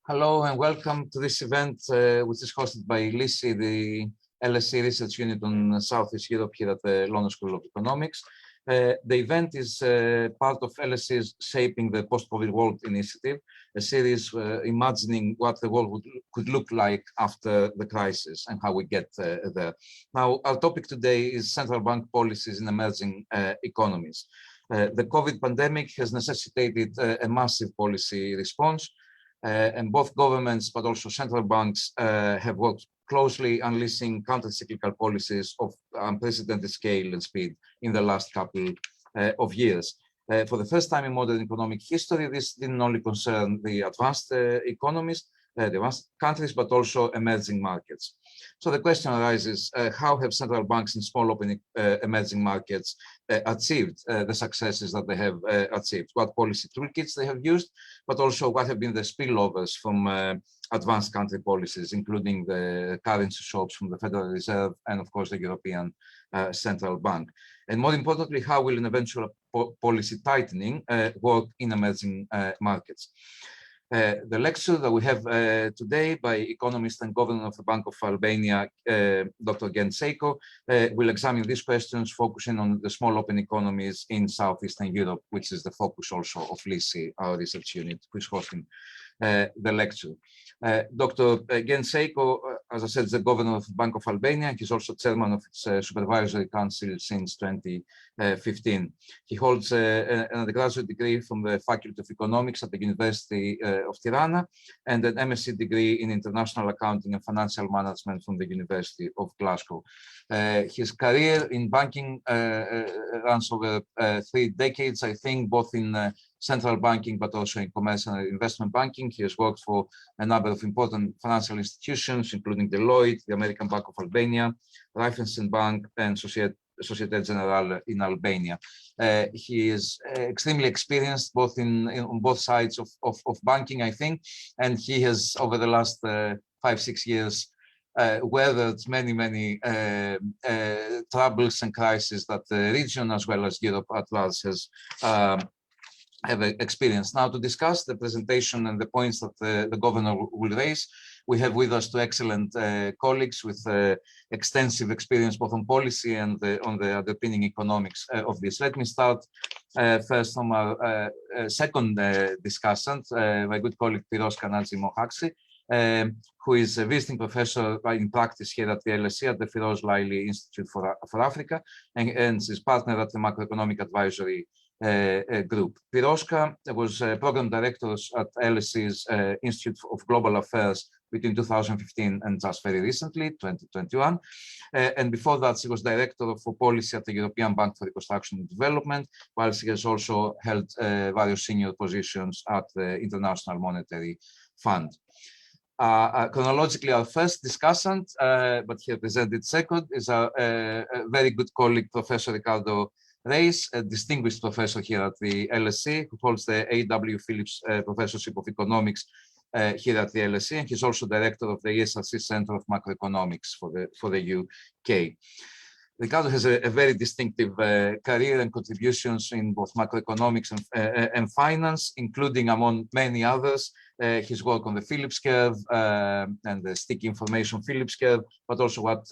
Hello and welcome to this event, which is hosted by LISI, the LSE Research Unit on Southeast Europe here at the London School of Economics. The event is part of LSE's Shaping the Post-COVID World initiative, a series imagining what the world could look like after the crisis and how we get there. Now, our topic today is central bank policies in emerging economies. The COVID pandemic has necessitated a massive policy response. And both governments, but also central banks, have worked closely unleashing counter-cyclical policies of unprecedented scale and speed in the last couple of years. For the first time in modern economic history, this didn't only concern the advanced economies, the advanced countries, but also emerging markets. So the question arises, how have central banks in small open emerging markets achieved the successes that they have achieved? What policy toolkits they have used, but also what have been the spillovers from advanced country policies, including the currency swaps from the Federal Reserve and, of course, the European Central Bank. And more importantly, how will an eventual policy tightening work in emerging markets? The lecture that we have today by economist and governor of the Bank of Albania, Dr. Gent Sejko, will examine these questions, focusing on the small open economies in Southeastern Europe, which is the focus also of LISI, our research unit, who is hosting the lecture. Dr. Gent Sejko, as I said, is the governor of the Bank of Albania. He's also chairman of its supervisory council since 2015. He holds an undergraduate degree from the Faculty of Economics at the University of Tirana and an MSc degree in international accounting and financial management from the University of Glasgow. His career in banking runs over 3 decades, I think, both in central banking, but also in commercial and investment banking. He has worked for a number of important financial institutions, including Deloitte, the American Bank of Albania, Raiffeisen Bank, and Societe Generale in Albania. He is extremely experienced both on both sides of banking, I think, and he has, over the last 5-6 years, weathered many troubles and crises that the region, as well as Europe at large, has have experienced. Now, to discuss the presentation and the points that the governor will raise, we have with us 2 excellent colleagues with extensive experience both on policy and on the underpinning economics of this. Let me start first from our second discussant, my good colleague Piros Mohaksi, who is a visiting professor in practice here at the LSE at the Firoz Laili Institute for Africa and is partner at the Macroeconomic Advisory Group. Piroska was program director at LSE's Institute of Global Affairs between 2015 and just very recently, 2021. And before that, she was director for policy at the European Bank for Reconstruction and Development, while she has also held various senior positions at the International Monetary Fund. Chronologically, our first discussant, but here presented second, is a very good colleague, Professor Ricardo Reis, a distinguished professor here at the LSE, who holds the A.W. Phillips Professorship of Economics here at the LSE, and he's also director of the ESRC Center of Macroeconomics for the UK. Ricardo has a very distinctive career and contributions in both macroeconomics and finance, including, among many others, his work on the Phillips curve and the sticky information Phillips curve, but also what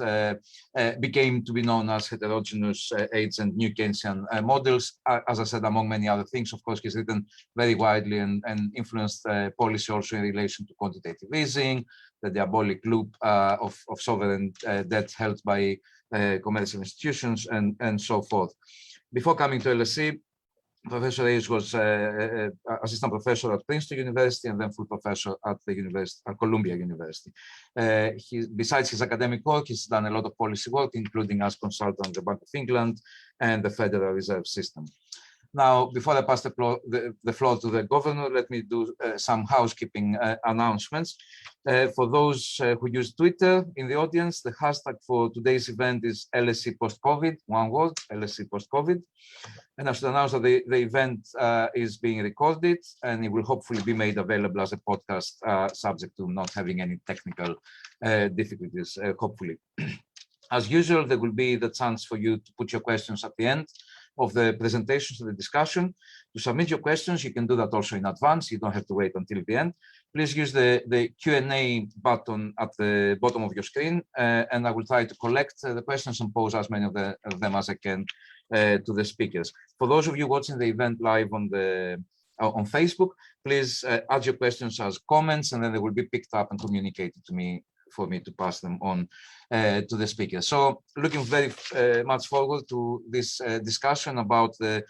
became to be known as heterogeneous age and new Keynesian models. As I said, among many other things, of course, he's written very widely and influenced policy also in relation to quantitative easing, the diabolic loop of sovereign debt held by commercial institutions, and so forth. Before coming to LSE, Professor Reis was assistant professor at Princeton University and then full professor at Columbia University. Besides his academic work, he's done a lot of policy work, including as consultant at the Bank of England and the Federal Reserve System. Now, before I pass the floor to the governor, let me do some housekeeping announcements. For those who use Twitter in the audience, the hashtag for today's event is LSE post-COVID, one word, LSE post-COVID. And I should announce that the event is being recorded and it will hopefully be made available as a podcast, subject to not having any technical difficulties, hopefully. As usual, there will be the chance for you to put your questions at the end of the presentations, of the discussion. To submit your questions, you can do that also in advance. You don't have to wait until the end. please use the Q&A button at the bottom of your screen, and I will try to collect the questions and pose as many of them as I can to the speakers. For those of you watching the event live on Facebook, please add your questions as comments, and then they will be picked up and communicated to me for me to pass them on to the speakers. So looking very much forward to this discussion about the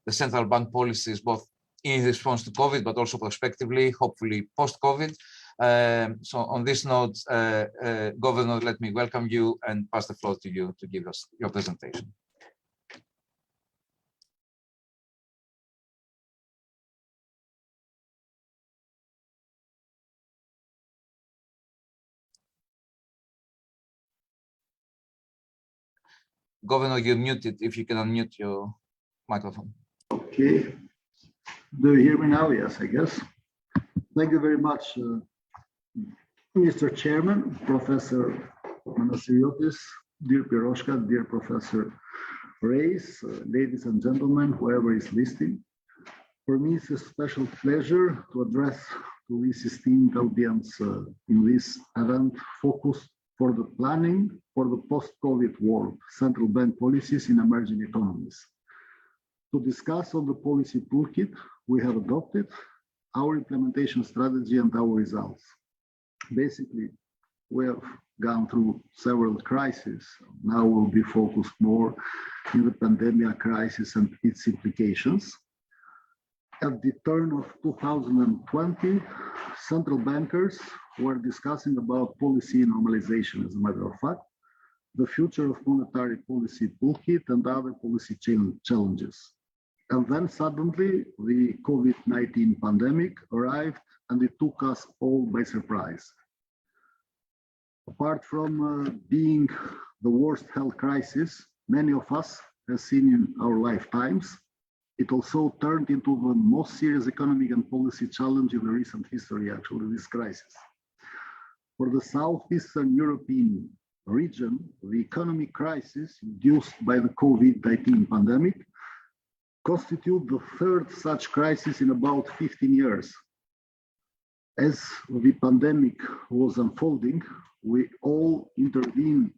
central bank policies, both in response to COVID, but also prospectively, hopefully post-COVID. So on this note, Governor, let me welcome you and pass the floor to you to give us your presentation. Governor, you're muted. If you can unmute your microphone. Okay. Do you hear me now? Yes, I guess. Thank you very much, Mr. Chairman, Professor Manasiriotis, dear Piroshka, dear Professor Reis, ladies and gentlemen, whoever is listening. For me, it's a special pleasure to address to this esteemed audience in this event focused for the planning for the post-COVID world, central bank policies in emerging economies. To discuss on the policy toolkit we have adopted, our implementation strategy and our results. Basically, we have gone through several crises. Now we'll be focused more in the pandemic crisis and its implications. At the turn of 2020, central bankers were discussing about policy normalization, as a matter of fact, the future of monetary policy toolkit and other policy challenges. And then suddenly the COVID-19 pandemic arrived and it took us all by surprise. Apart from being the worst health crisis many of us have seen in our lifetimes, it also turned into the most serious economic and policy challenge in the recent history, actually, this crisis. For the Southeastern European region, the economic crisis induced by the COVID-19 pandemic constitute the third such crisis in about 15 years. As the pandemic was unfolding, we all intervened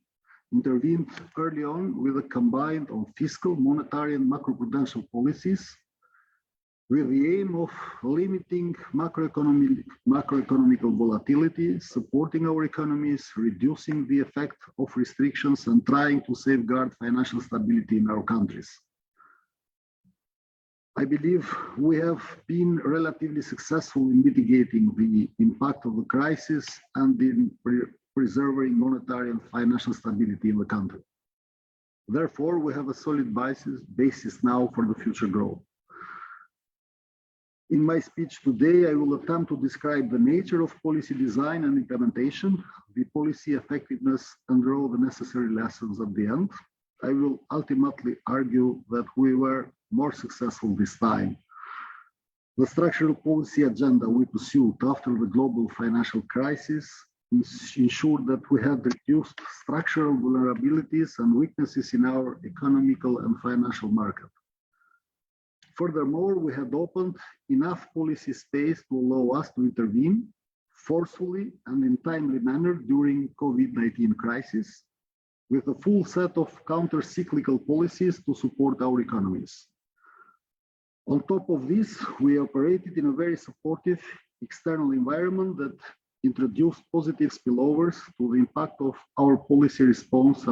early on with a combined on fiscal, monetary, and macroprudential policies with the aim of limiting macroeconomic volatility, supporting our economies, reducing the effect of restrictions, and trying to safeguard financial stability in our countries. I believe we have been relatively successful in mitigating the impact of the crisis and in preserving monetary and financial stability in the country. Therefore, we have a solid basis now for the future growth. In my speech today, I will attempt to describe the nature of policy design and implementation, the policy effectiveness, and draw the necessary lessons at the end. I will ultimately argue that we were more successful this time. The structural policy agenda we pursued after the global financial crisis ensured that we had reduced structural vulnerabilities and weaknesses in our economical and financial market. Furthermore, we had opened enough policy space to allow us to intervene forcefully and in timely manner during COVID-19 crisis, with a full set of counter-cyclical policies to support our economies. On top of this, we operated in a very supportive external environment that introduced positive spillovers to the impact of our policy response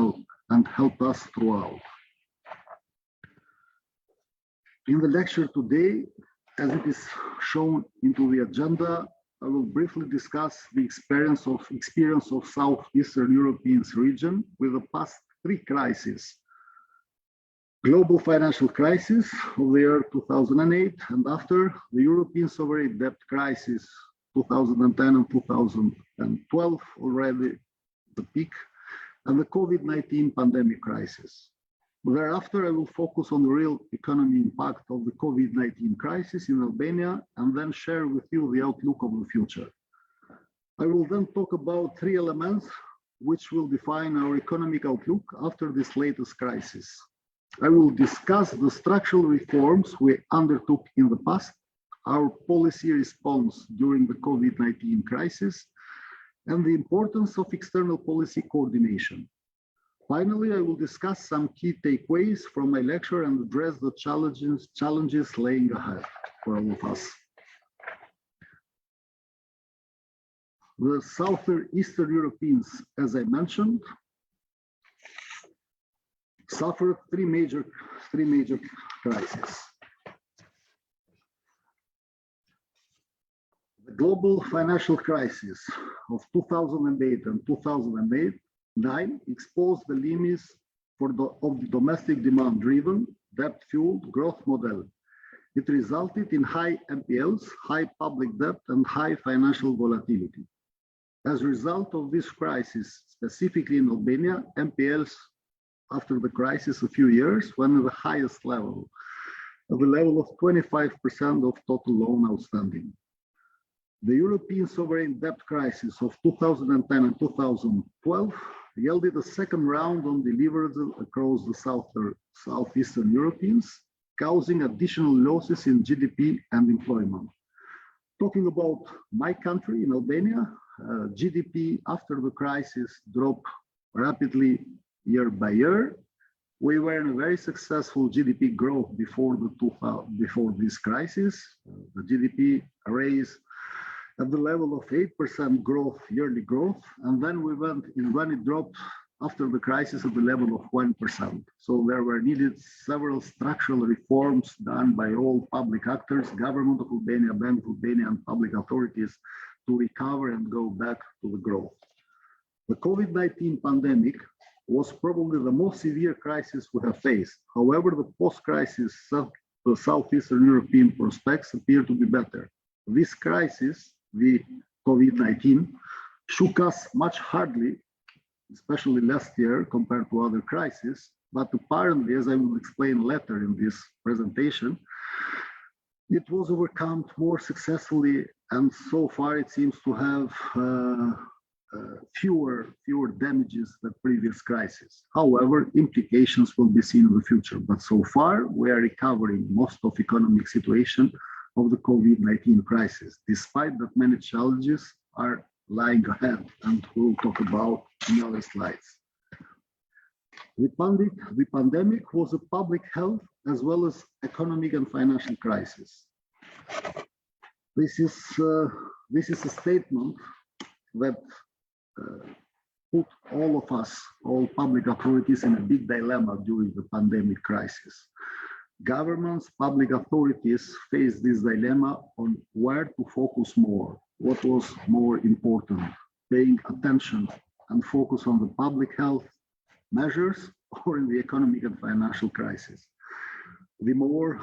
and helped us throughout. In the lecture today, as it is shown into the agenda, I will briefly discuss the experience of Southeastern European region with the past three crises. Global financial crisis of the year 2008 and after, the European sovereign debt crisis 2010 and 2012, already the peak, and the COVID-19 pandemic crisis. Thereafter, I will focus on the real economy impact of the COVID-19 crisis in Albania and then share with you the outlook of the future. I will then talk about three elements which will define our economic outlook after this latest crisis. I will discuss the structural reforms we undertook in the past, our policy response during the COVID-19 crisis, and the importance of external policy coordination. Finally, I will discuss some key takeaways from my lecture and address the challenges laying ahead for all of us. The Southeastern Europeans, as I mentioned, suffered three major crises. The global financial crisis of 2008 and 2009 exposed the limits of the domestic demand-driven, debt-fueled growth model. It resulted in high NPLs, high public debt, and high financial volatility. As a result of this crisis, specifically in Albania, NPLs after the crisis a few years went to the highest level, at the level of 25% of total loan outstanding. The European sovereign debt crisis of 2010 and 2012 yielded a second round on deleveraging across the Southeastern Europeans, causing additional losses in GDP and employment. Talking about my country, in Albania, GDP after the crisis dropped rapidly year by year. We were in a very successful GDP growth before this crisis. The GDP raised at the level of 8% growth, yearly growth, and then when it dropped after the crisis at the level of 1%. So there were needed several structural reforms done by all public actors, government of Albania, Bank of Albania, and public authorities to recover and go back to the growth. The COVID-19 pandemic was probably the most severe crisis we have faced. However, the post-crisis the Southeastern European prospects appear to be better. This crisis, the COVID-19, shook us much hardly, especially last year compared to other crises, but apparently, as I will explain later in this presentation, it was overcome more successfully, and so far it seems to have fewer damages than previous crises. However, implications will be seen in the future, but so far we are recovering most of economic situation of the COVID-19 crisis, despite that many challenges are lying ahead, and we'll talk about in other slides. The pandemic was a public health as well as economic and financial crisis. This is a statement that put all of us, all public authorities, in a big dilemma during the pandemic crisis. Governments, public authorities face this dilemma on where to focus more, what was more important, paying attention and focus on the public health measures or in the economic and financial crisis. The more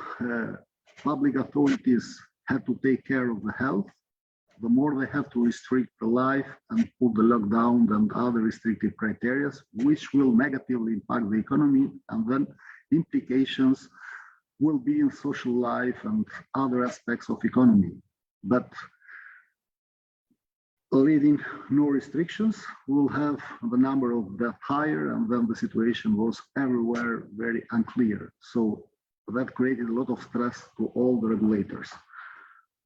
public authorities had to take care of the health, the more they have to restrict the life and put the lockdown and other restrictive criteria, which will negatively impact the economy, and then implications will be in social life and other aspects of economy. But leading no restrictions, we'll have the number of deaths higher, and then the situation was everywhere very unclear. So that created a lot of stress to all the regulators.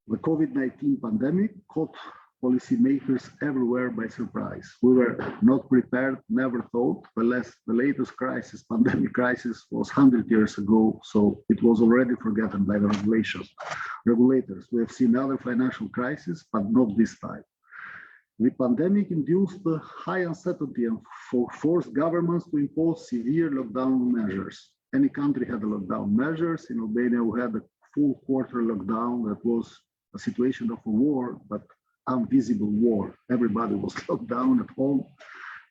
The COVID-19 pandemic caught policymakers everywhere by surprise. We were not prepared, never thought. The latest crisis, pandemic crisis, was 100 years ago, so it was already forgotten by the regulators. We have seen other financial crises, but not this time. The pandemic induced a high uncertainty and forced governments to impose severe lockdown measures. Any country had a lockdown measures. In Albania, we had a full quarter lockdown that was a situation of a war, but invisible war. Everybody was locked down at home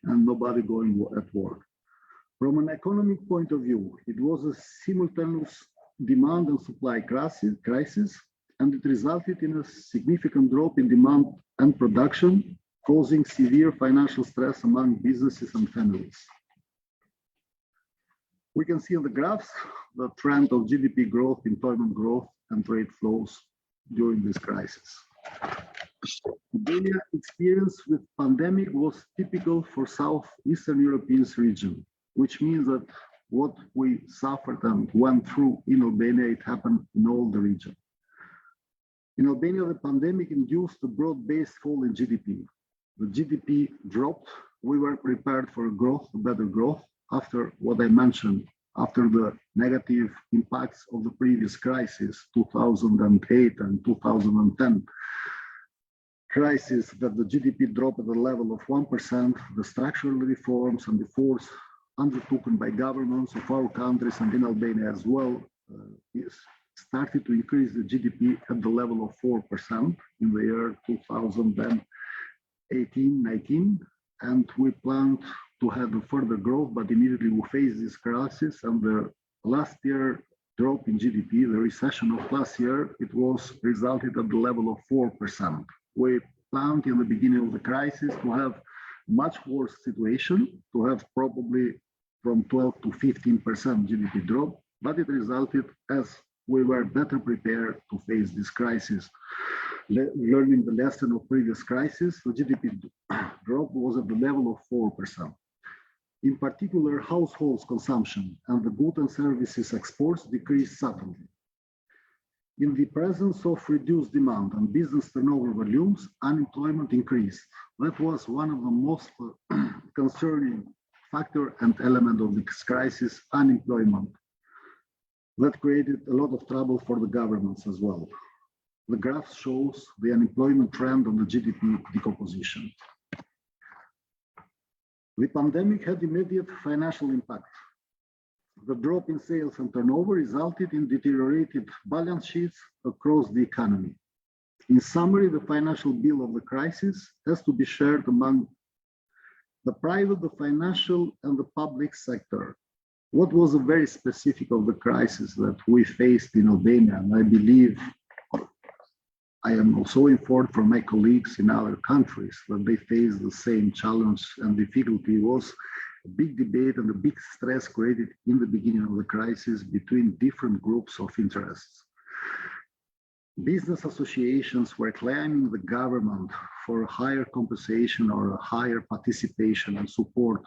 and nobody going at work. From an economic point of view, it was a simultaneous demand and supply crisis, and it resulted in a significant drop in demand and production, causing severe financial stress among businesses and families. We can see in the graphs the trend of GDP growth, employment growth, and trade flows during this crisis. Albania's experience with pandemic was typical for Southeastern European region, which means that what we suffered and went through in Albania, it happened in all the region. In Albania, the pandemic induced a broad-based fall in GDP. The GDP dropped. We were prepared for growth, better growth, after what I mentioned, after the negative impacts of the previous crisis, 2008 and 2010 crisis, that the GDP dropped at the level of 1%, the structural reforms and efforts undertaken by governments of our countries and in Albania as well started to increase the GDP at the level of 4% in the year 2018-19, and we planned to have a further growth, but immediately we faced this crisis, and the last year drop in GDP, the recession of last year, it was resulted at the level of 4%. We planned in the beginning of the crisis to have much worse situation, to have probably from 12 to 15% GDP drop, but it resulted as we were better prepared to face this crisis. Learning the lesson of previous crisis, the GDP drop was at the level of 4%. In particular, households consumption and the goods and services exports decreased suddenly. In the presence of reduced demand and business turnover volumes, unemployment increased. That was one of the most concerning factor and element of this crisis, unemployment. That created a lot of trouble for the governments as well. The graph shows the unemployment trend on the GDP decomposition. The pandemic had immediate financial impact. The drop in sales and turnover resulted in deteriorated balance sheets across the economy. In summary, the financial bill of the crisis has to be shared among the private, the financial, and the public sector. What was a very specific of the crisis that we faced in Albania, and I believe I am also informed from my colleagues in other countries that they faced the same challenge and difficulty, was a big debate and a big stress created in the beginning of the crisis between different groups of interests. Business associations were claiming the government for a higher compensation or a higher participation and support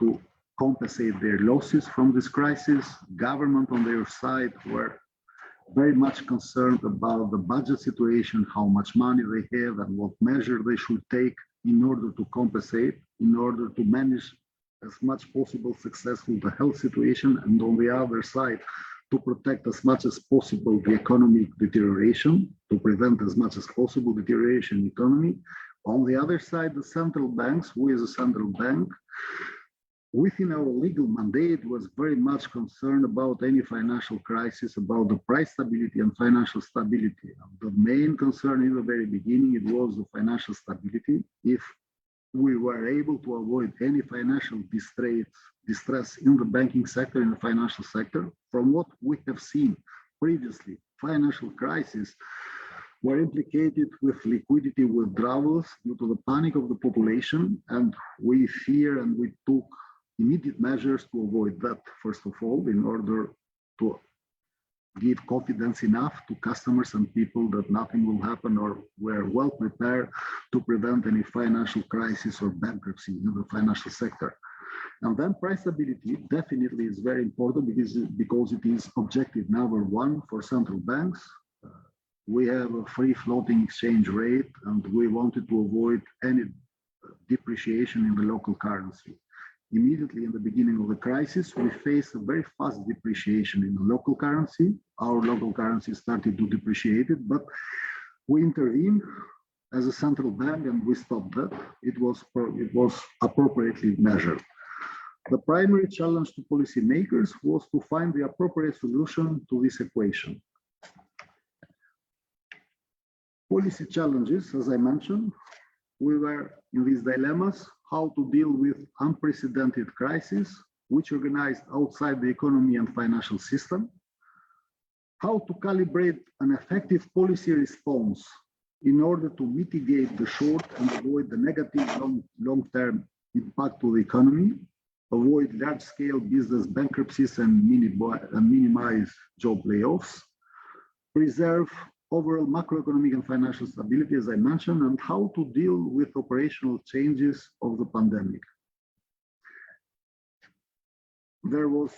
to compensate their losses from this crisis. Government on their side were very much concerned about the budget situation, how much money they have and what measure they should take in order to compensate, in order to manage as much possible successful the health situation, and on the other side, to protect as much as possible the economic deterioration, to prevent as much as possible deterioration in economy. On the other side, the central banks, we as a central bank, within our legal mandate, was very much concerned about any financial crisis, about the price stability and financial stability. The main concern in the very beginning, it was the financial stability. If we were able to avoid any financial distress in the banking sector, in the financial sector, from what we have seen previously, financial crises were implicated with liquidity withdrawals due to the panic of the population, and we fear and we took immediate measures to avoid that, first of all, in order to give confidence enough to customers and people that nothing will happen, or we're well prepared to prevent any financial crisis or bankruptcy in the financial sector. And then price stability definitely is very important because it is objective number one for central banks. We have a free floating exchange rate, and we wanted to avoid any depreciation in the local currency. Immediately in the beginning of the crisis, we faced a very fast depreciation in the local currency. Our local currency started to depreciate it, but we intervened as a central bank and we stopped that. It was appropriately measured. The primary challenge to policymakers was to find the appropriate solution to this equation. Policy challenges, as I mentioned, we were in these dilemmas: how to deal with unprecedented crisis, which organized outside the economy and financial system, how to calibrate an effective policy response in order to mitigate the short and avoid the negative long-term impact to the economy, avoid large-scale business bankruptcies and minimize job layoffs, preserve overall macroeconomic and financial stability, as I mentioned, and how to deal with operational changes of the pandemic. There was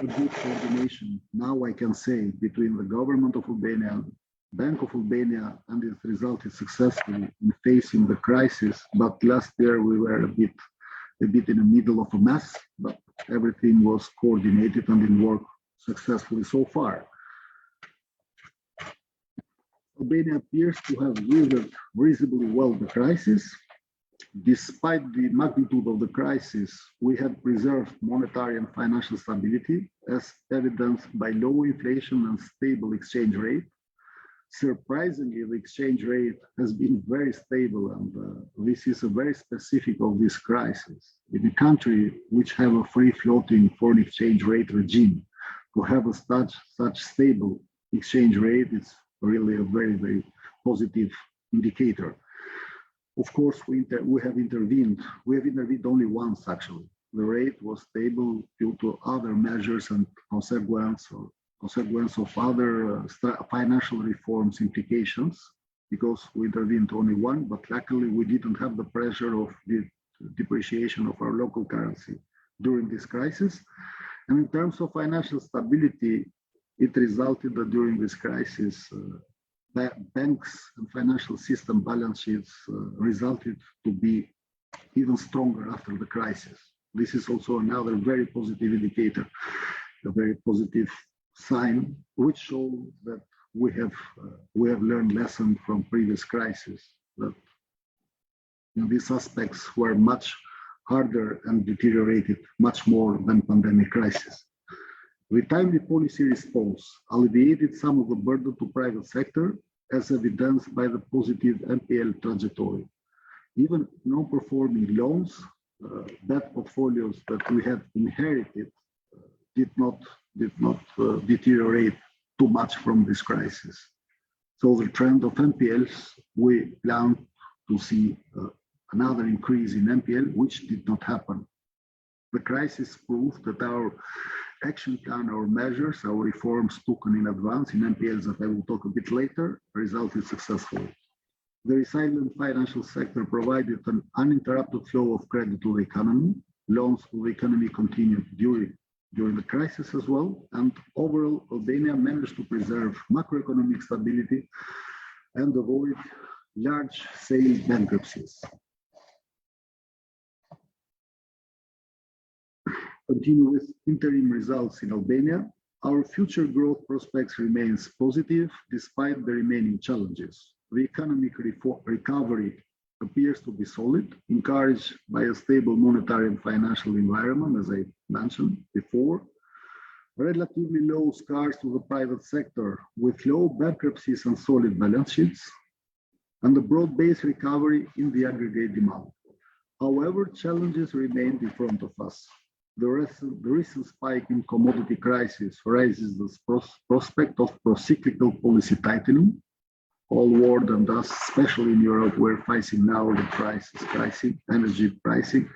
a good coordination, now I can say, between the government of Albania, Bank of Albania, and it resulted successfully in facing the crisis. But last year we were a bit in the middle of a mess, but everything was coordinated and it worked successfully so far. Albania appears to have weathered reasonably well the crisis. Despite the magnitude of the crisis, we have preserved monetary and financial stability, as evidenced by low inflation and stable exchange rate. Surprisingly, the exchange rate has been very stable, and this is a very specific of this crisis. In a country which have a free-floating foreign exchange rate regime, to have such stable exchange rate is really a very, very positive indicator. Of course, we have intervened. We have intervened only once, actually. The rate was stable due to other measures and consequence of other financial reforms implications, because we intervened only one, but luckily we didn't have the pressure of the depreciation of our local currency during this crisis. And in terms of financial stability, it resulted that during this crisis, banks and financial system balance sheets resulted to be even stronger after the crisis. This is also another very positive indicator, a very positive sign, which shows that we have learned lesson from previous crises, that these aspects were much harder and deteriorated much more than pandemic crisis. The timely policy response alleviated some of the burden to private sector, as evidenced by the positive NPL trajectory. Even non-performing loans, debt portfolios that we had inherited, did not deteriorate too much from this crisis. So the trend of NPLs, we plan to see another increase in NPL, which did not happen. The crisis proved that our action plan, our measures, our reforms taken in advance in NPLs that I will talk a bit later, resulted successfully. The resilient financial sector provided an uninterrupted flow of credit to the economy. Loans to the economy continued during the crisis as well. And overall, Albania managed to preserve macroeconomic stability and avoid large-scale bankruptcies. Continue with interim results in Albania. Our future growth prospects remains positive despite the remaining challenges. The economic recovery appears to be solid, encouraged by a stable monetary and financial environment, as I mentioned before. Relatively low scars to the private sector with low bankruptcies and solid balance sheets, and a broad-based recovery in the aggregate demand. However, challenges remained in front of us. The recent spike in commodity crisis raises the prospect of pro-cyclical policy tightening. All world and us, especially in Europe, we're facing now the pricing, energy pricing.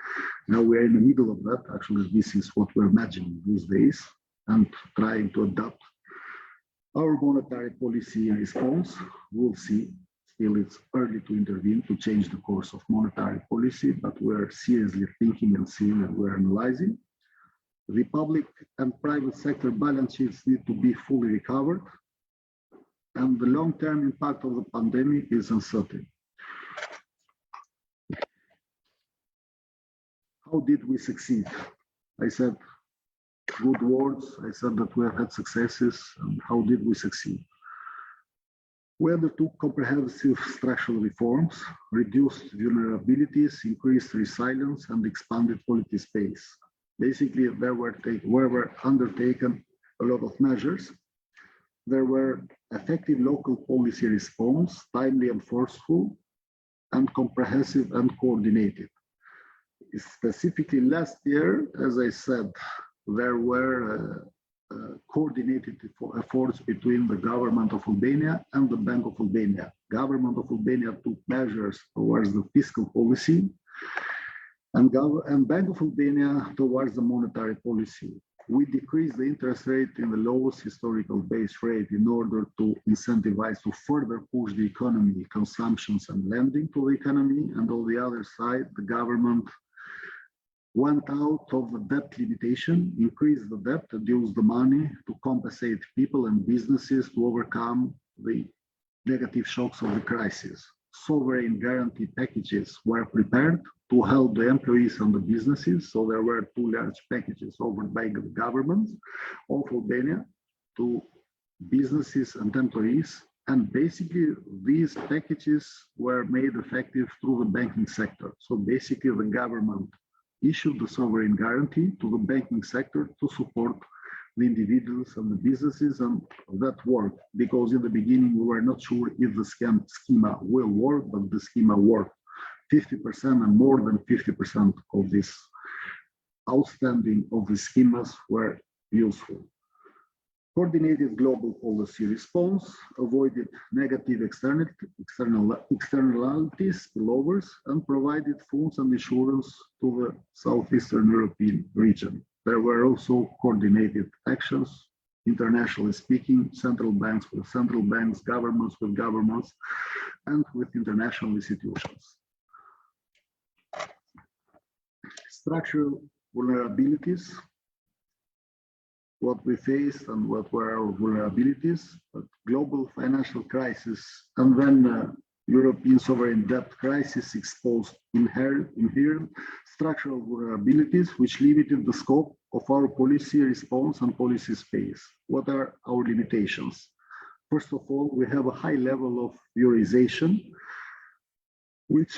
Now we're in the middle of that. Actually, this is what we're imagining these days and trying to adapt our monetary policy in response. We'll see. Still, it's early to intervene to change the course of monetary policy, but we're seriously thinking and seeing and we're analyzing. The public and private sector balance sheets need to be fully recovered, and the long-term impact of the pandemic is uncertain. How did we succeed? I said good words, I said that we have had successes, and how did we succeed? We undertook comprehensive structural reforms, reduced vulnerabilities, increased resilience, and expanded quality space. Basically, there were undertaken a lot of measures. There were effective local policy response, timely and forceful, and comprehensive and coordinated. Specifically last year, as I said, there were coordinated efforts between the government of Albania and the Bank of Albania. Government of Albania took measures towards the fiscal policy, and Bank of Albania towards the monetary policy. We decreased the interest rate in the lowest historical base rate in order to incentivize to further push the economy, consumptions and lending to the economy. And on the other side, the government went out of the debt limitation, increased the debt, and used the money to compensate people and businesses to overcome the negative shocks of the crisis. Sovereign guarantee packages were prepared to help the employees and the businesses. So there were two large packages offered by the government of Albania to businesses and employees. And basically, these packages were made effective through the banking sector. So basically, the government issued the sovereign guarantee to the banking sector to support the individuals and the businesses, and that worked because in the beginning we were not sure if the schema will work, but the schema worked. 50% and more than 50% of this outstanding of the schemas were useful. Coordinated global policy response, avoided negative externalities, spillovers, and provided funds and insurance to the Southeastern European region. There were also coordinated actions, internationally speaking, central banks with central banks, governments with governments, and with international institutions. Structural vulnerabilities, what we faced and what were our vulnerabilities, but global financial crisis, and then European sovereign debt crisis exposed inherent structural vulnerabilities, which limited the scope of our policy response and policy space. What are our limitations? First of all, we have a high level of euroization, which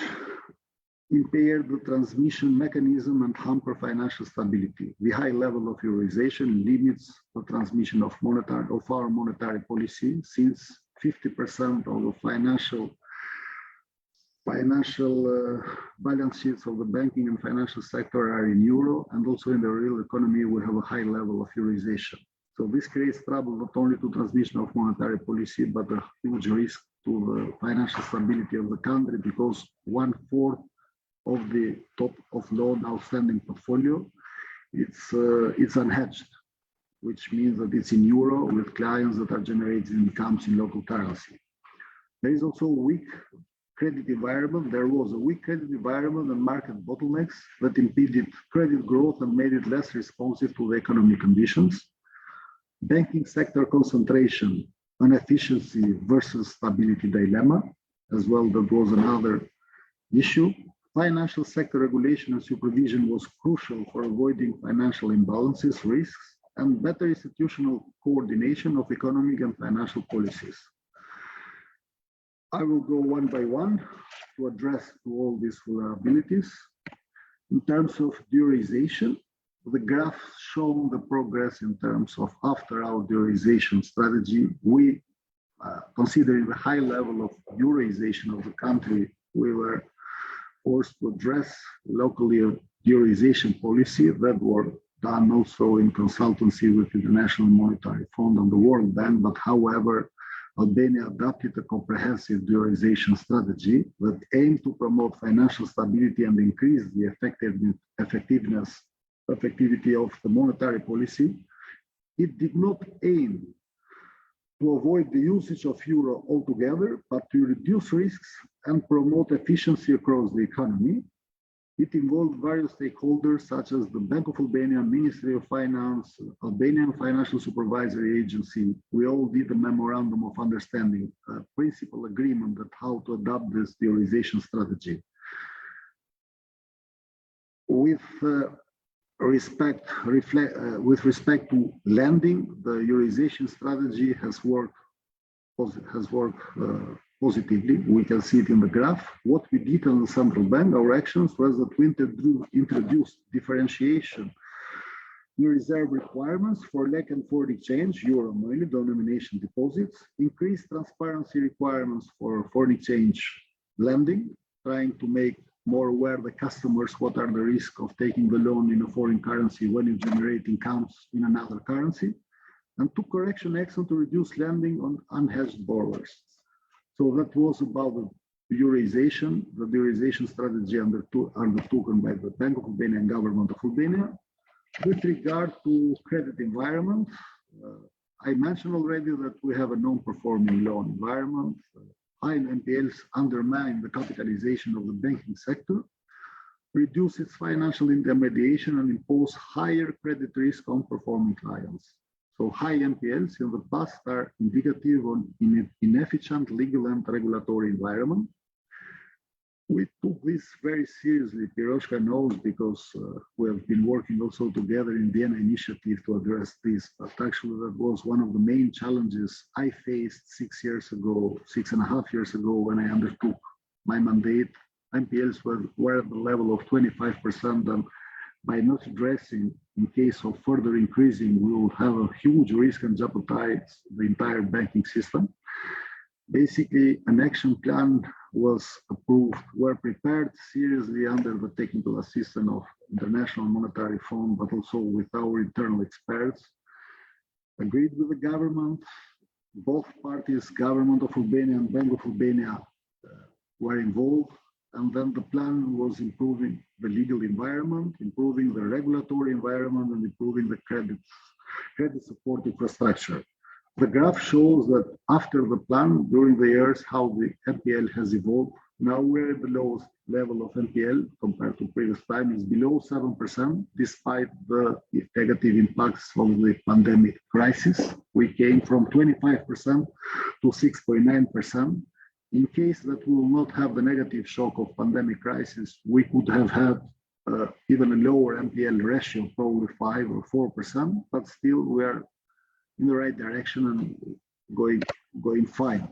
impaired the transmission mechanism and hamper financial stability. The high level of euroization limits the transmission of our monetary policy, since 50% of the financial balance sheets of the banking and financial sector are in euro, and also in the real economy we have a high level of euroization. So this creates trouble not only to transmission of monetary policy, but a huge risk to the financial stability of the country, because 1/4 of the top of loan outstanding portfolio, it's unhedged, which means that it's in euro with clients that are generating incomes in local currency. There is also a weak credit environment. There was a weak credit environment and market bottlenecks that impeded credit growth and made it less responsive to the economic conditions. Banking sector concentration and efficiency versus stability dilemma, as well, that was another issue. Financial sector regulation and supervision was crucial for avoiding financial imbalances, risks, and better institutional coordination of economic and financial policies. I will go one by one to address all these vulnerabilities. In terms of euroization, the graph shows the progress in terms of after our euroization strategy. We, considering the high level of euroization of the country, we were forced to address locally a euroization policy that were done also in consultancy with the International Monetary Fund and the World Bank. But however, Albania adopted a comprehensive euroization strategy that aimed to promote financial stability and increase the effectivity of the monetary policy. It did not aim to avoid the usage of euro altogether, but to reduce risks and promote efficiency across the economy. It involved various stakeholders such as the Bank of Albania, Ministry of Finance, Albanian Financial Supervisory Agency. We all did a memorandum of understanding, a principal agreement on how to adopt this euroization strategy. With respect to lending, the euroization strategy has worked positively. We can see it in the graph. What we did on the central bank, our actions, was that we introduced differentiation in reserve requirements for lek and foreign exchange, euro money denomination deposits, increased transparency requirements for foreign exchange lending, trying to make more aware the customers what are the risks of taking the loan in a foreign currency when you generate incomes in another currency, and took correction action to reduce lending on unhedged borrowers. So that was about the euroization. The euroization strategy undertaken by the Bank of Albania and Government of Albania. With regard to credit environment, I mentioned already that we have a non-performing loan environment. High NPLs undermine the capitalization of the banking sector, reduce its financial intermediation, and impose higher credit risk on performing clients. So high NPLs in the past are indicative of an inefficient legal and regulatory environment. We took this very seriously. Piroshka knows because we have been working also together in Vienna initiative to address this. But actually, that was one of the main challenges I faced 6.5 years ago when I undertook my mandate. NPLs were at the level of 25%, and by not addressing, in case of further increasing, we will have a huge risk and jeopardize the entire banking system. Basically, an action plan was approved, were prepared seriously under the technical assistance of International Monetary Fund, but also with our internal experts, agreed with the government. Both parties, government of Albania and Bank of Albania, were involved. And then the plan was improving the legal environment, improving the regulatory environment, and improving the credit support infrastructure. The graph shows that after the plan, during the years, how the NPL has evolved. Now we're at the lowest level of NPL compared to previous time. It's below 7%, despite the negative impacts of the pandemic crisis. We came from 25% to 6.9%. In case that we will not have the negative shock of pandemic crisis, we could have had even a lower NPL ratio, probably 5 or 4%, but still we are in the right direction and going fine.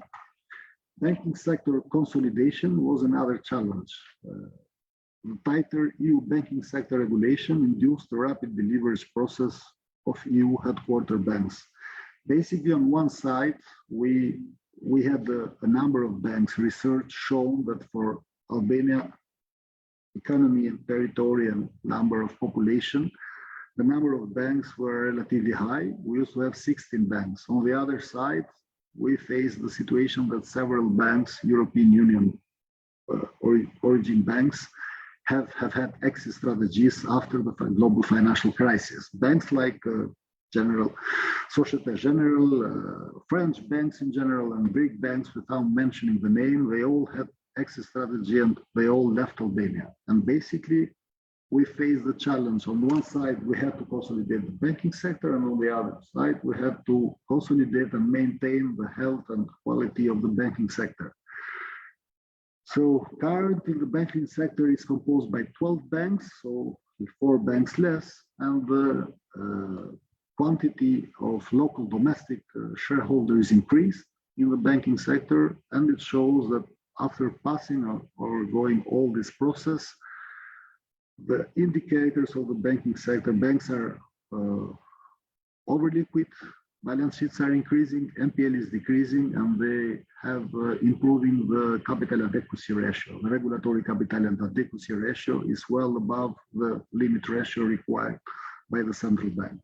Banking sector consolidation was another challenge. The tighter EU banking sector regulation induced a rapid deleverage process of EU headquarter banks. Basically, on one side, we had a number of banks. Research shown that for Albania economy and territory and number of population, the number of banks were relatively high. We used to have 16 banks. On the other side, we faced the situation that several banks, European Union origin banks, have had exit strategies after the global financial crisis. Banks like Société Générale, French banks in general, and Greek banks, without mentioning the name, they all had exit strategy and they all left Albania. And basically, we faced the challenge. On one side, we had to consolidate the banking sector, and on the other side, we had to consolidate and maintain the health and quality of the banking sector. So currently, the banking sector is composed by 12 banks, so 4 banks less, and the quantity of local domestic shareholders increased in the banking sector, and it shows that after passing or going all this process, the indicators of the banking sector, banks are over liquid, balance sheets are increasing, NPL is decreasing, and they have improving the capital adequacy ratio. The regulatory capital adequacy ratio is well above the limit ratio required by the central bank.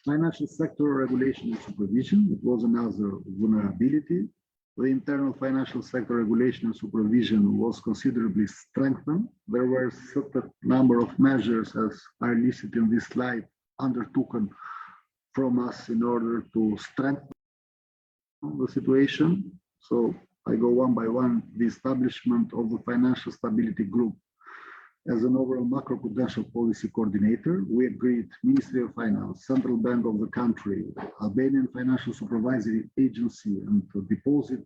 Financial sector regulation and supervision, it was another vulnerability. The internal financial sector regulation and supervision was considerably strengthened. There were a certain number of measures, as are listed in this slide, undertaken from us in order to strengthen the situation. So I go one by one. The establishment of the Financial Stability Group as an overall macroprudential policy coordinator. We agreed Ministry of Finance, Central Bank of the country, Albanian Financial Supervisory Agency, and the Deposit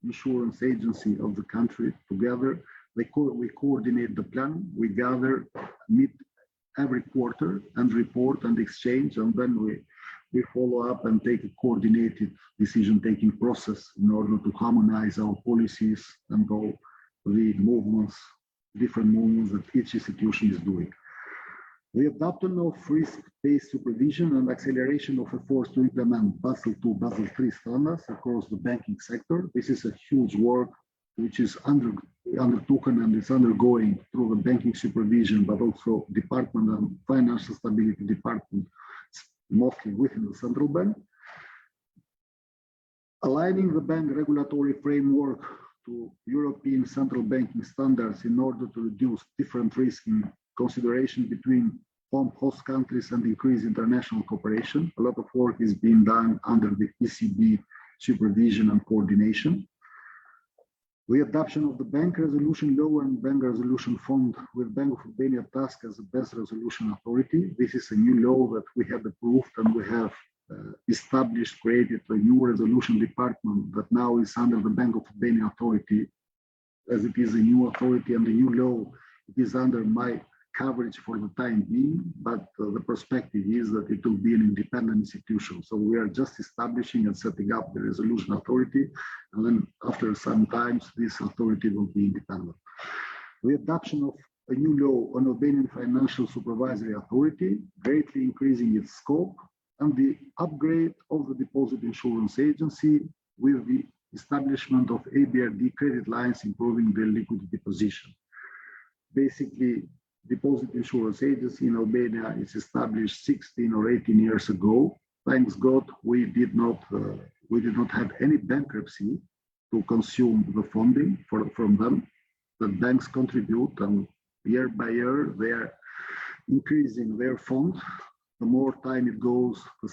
Insurance Agency of the country together. We coordinate the plan. We gather, meet every quarter and report and exchange, and then we follow up and take a coordinated decision-taking process in order to harmonize our policies and all the movements, different movements that each institution is doing. The adoption of risk-based supervision and acceleration of efforts to implement Basel II, Basel III standards across the banking sector. This is a huge work which is undertaken and is undergoing through the banking supervision, but also department and financial stability department, mostly within the central bank. Aligning the bank regulatory framework to European central banking standards in order to reduce different risk in consideration between host countries and increase international cooperation. A lot of work is being done under the ECB supervision and coordination. The adoption of the Bank Resolution Law and Bank Resolution Fund with Bank of Albania task as the best resolution authority. This is a new law that we have approved, and we have established, created a new resolution department that now is under the Bank of Albania authority. As it is a new authority and a new law, it is under my coverage for the time being, but the perspective is that it will be an independent institution. So we are just establishing and setting up the resolution authority, and then after some time, this authority will be independent. The adoption of a new law on Albanian Financial Supervisory Authority, greatly increasing its scope, and the upgrade of the Deposit Insurance Agency with the establishment of ABRD credit lines, improving their liquidity position. Basically, Deposit Insurance Agency in Albania is established 16 or 18 years ago. Thanks God, we did not have any bankruptcy to consume the funding from them. The banks contribute, and year by year they are increasing their fund. The more time it goes, the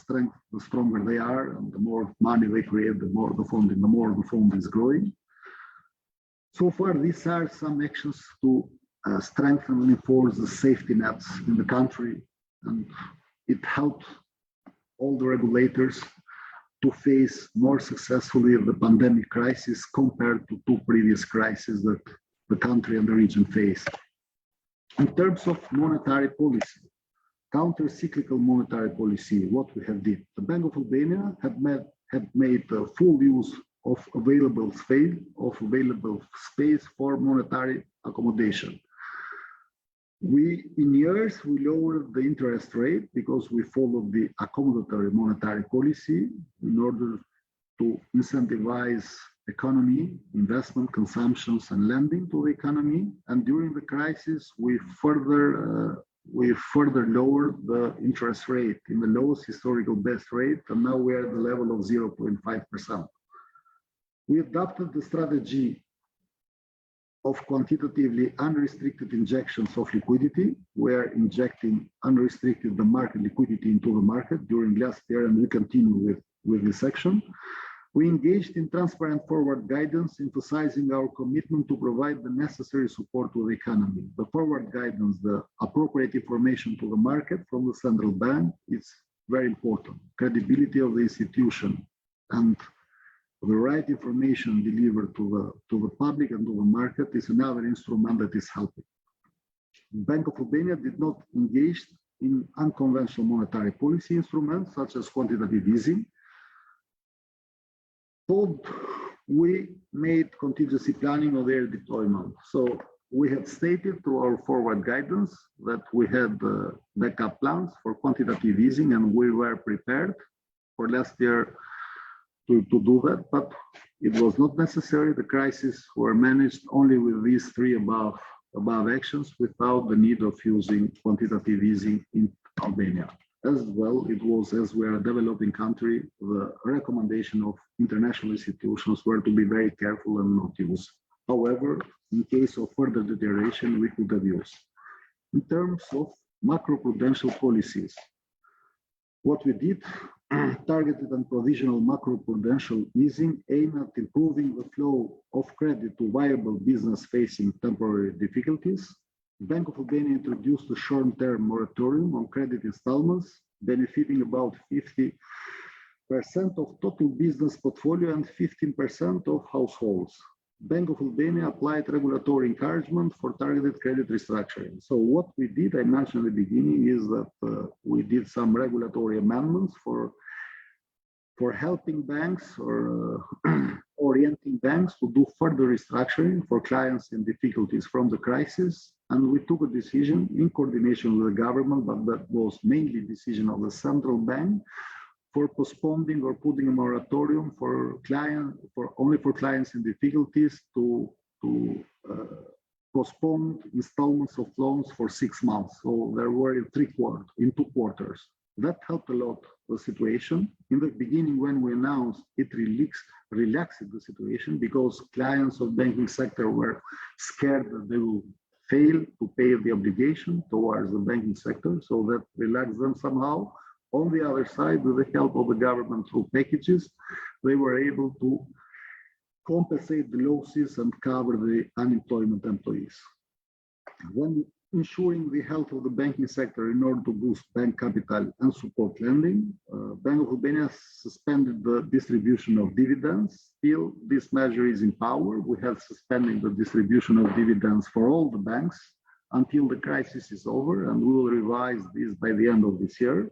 stronger they are, and the more money they create, the more the fund is growing. So far, these are some actions to strengthen and enforce the safety nets in the country, and it helped all the regulators to face more successfully the pandemic crisis compared to two previous crises that the country and the region faced. In terms of monetary policy, counter-cyclical monetary policy, what we have did. The Bank of Albania had made full use of available space for monetary accommodation. In years, we lowered the interest rate because we followed the accommodatory monetary policy in order to incentivize economy, investment, consumptions, and lending to the economy. And during the crisis, we further lowered the interest rate in the lowest historical best rate, and now we are at the level of 0.5%. We adopted the strategy of quantitatively unrestricted injections of liquidity. We are injecting unrestricted the market liquidity into the market during last year, and we continue with this action. We engaged in transparent forward guidance, emphasizing our commitment to provide the necessary support to the economy. The forward guidance, the appropriate information to the market from the central bank, is very important. Credibility of the institution and the right information delivered to the public and to the market is another instrument that is helping. Bank of Albania did not engage in unconventional monetary policy instruments such as quantitative easing. We made contingency planning of their deployment. So we have stated through our forward guidance that we had backup plans for quantitative easing, and we were prepared for last year to do that, but it was not necessary. The crises were managed only with these three above actions without the need of using quantitative easing in Albania. As well, it was, as we are a developing country, the recommendation of international institutions were to be very careful and not use. However, in case of further deterioration, we could have used. In terms of macroprudential policies, what we did, targeted and provisional macroprudential easing aimed at improving the flow of credit to viable business facing temporary difficulties. Bank of Albania introduced a short-term moratorium on credit installments, benefiting about 50% of total business portfolio and 15% of households. Bank of Albania applied regulatory encouragement for targeted credit restructuring. So what we did, I mentioned at the beginning, is that we did some regulatory amendments for helping banks or orienting banks to do further restructuring for clients in difficulties from the crisis. And we took a decision in coordination with the government, but that was mainly a decision of the central bank, for postponing or putting a moratorium for clients in difficulties to postpone installments of loans for 6 months. So there were in 2 quarters. That helped a lot the situation. In the beginning, when we announced, it relaxed the situation because clients of banking sector were scared that they will fail to pay the obligation towards the banking sector. So that relaxed them somehow. On the other side, with the help of the government through packages, they were able to compensate the losses and cover the unemployment employees. When ensuring the health of the banking sector in order to boost bank capital and support lending, Bank of Albania suspended the distribution of dividends. Still, this measure is in power. We have suspended the distribution of dividends for all the banks until the crisis is over, and we will revise this by the end of this year.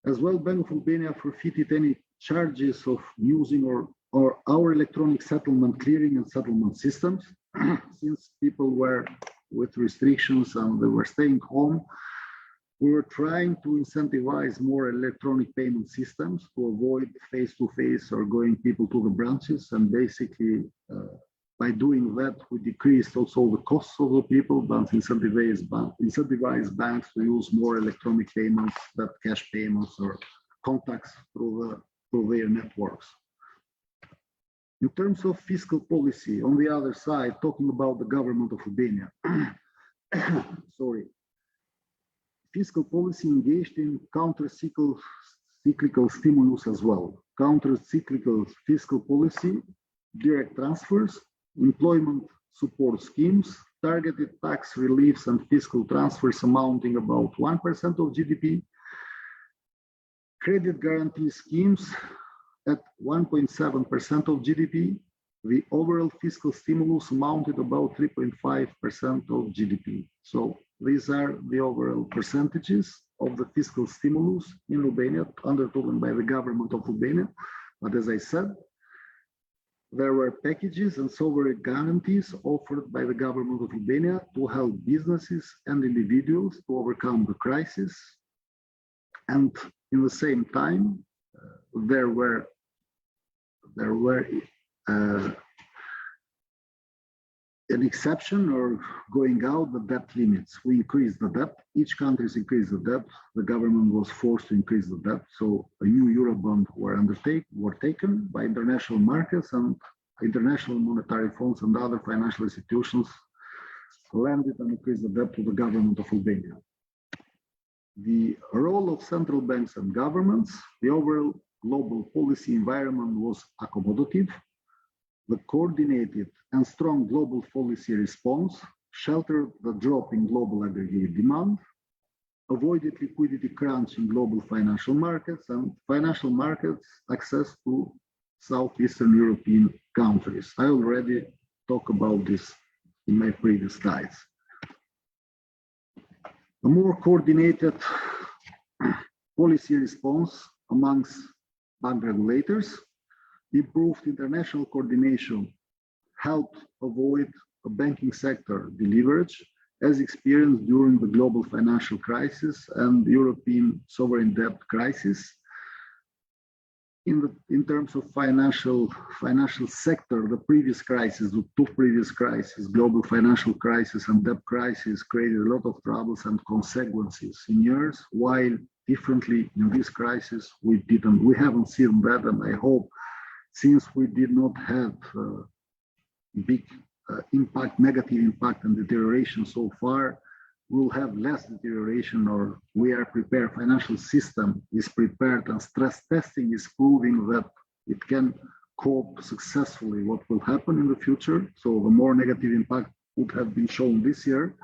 As well, Bank of Albania forfeited any charges of using or our electronic settlement clearing and settlement systems. Since people were with restrictions and they were staying home, we were trying to incentivize more electronic payment systems to avoid face-to-face or going people to the branches. And basically, by doing that, we decreased also the costs of the people, but incentivize banks to use more electronic payments than cash payments or contacts through their networks. In terms of fiscal policy, on the other side, talking about the government of Albania, fiscal policy engaged in counter-cyclical stimulus as well. Counter-cyclical fiscal policy, direct transfers, employment support schemes, targeted tax reliefs and fiscal transfers amounting about 1% of GDP, credit guarantee schemes at 1.7% of GDP. The overall fiscal stimulus amounted about 3.5% of GDP. So these are the overall percentages of the fiscal stimulus in Albania undertaken by the government of Albania. But as I said, there were packages and sovereign guarantees offered by the government of Albania to help businesses and individuals to overcome the crisis. And in the same time, there were an exception or going out the debt limits. We increased the debt. Each country increased the debt. The government was forced to increase the debt. So a new Eurobond were taken by international markets, and international monetary funds and other financial institutions lended and increased the debt to the government of Albania. The role of central banks and governments, the overall global policy environment was accommodative. The coordinated and strong global policy response sheltered the drop in global aggregate demand, avoided liquidity crunch in global financial markets, and financial markets access to Southeastern European countries. I already talked about this in my previous slides. A more coordinated policy response amongst bank regulators, improved international coordination helped avoid a banking sector deleverage as experienced during the global financial crisis and the European sovereign debt crisis. In terms of financial sector, the previous crisis, the two previous crises, global financial crisis and debt crisis, created a lot of troubles and consequences in years, while differently in this crisis, we haven't seen that, and I hope, since we did not have big negative impact and deterioration so far, we'll have less deterioration, or we are prepared, financial system is prepared, and stress testing is proving that it can cope successfully what will happen in the future. So the more negative impact would have been shown this year.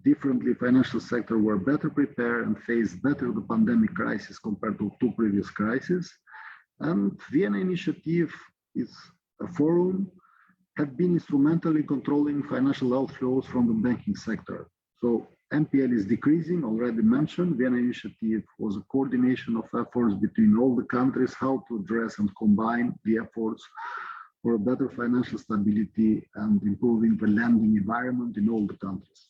Differently, financial sector were better prepared and faced better the pandemic crisis compared to two previous crises. And Vienna Initiative is a forum, had been instrumental in controlling financial outflows from the banking sector. So NPL is decreasing, already mentioned. Vienna Initiative was a coordination of efforts between all the countries, how to address and combine the efforts for a better financial stability and improving the lending environment in all the countries.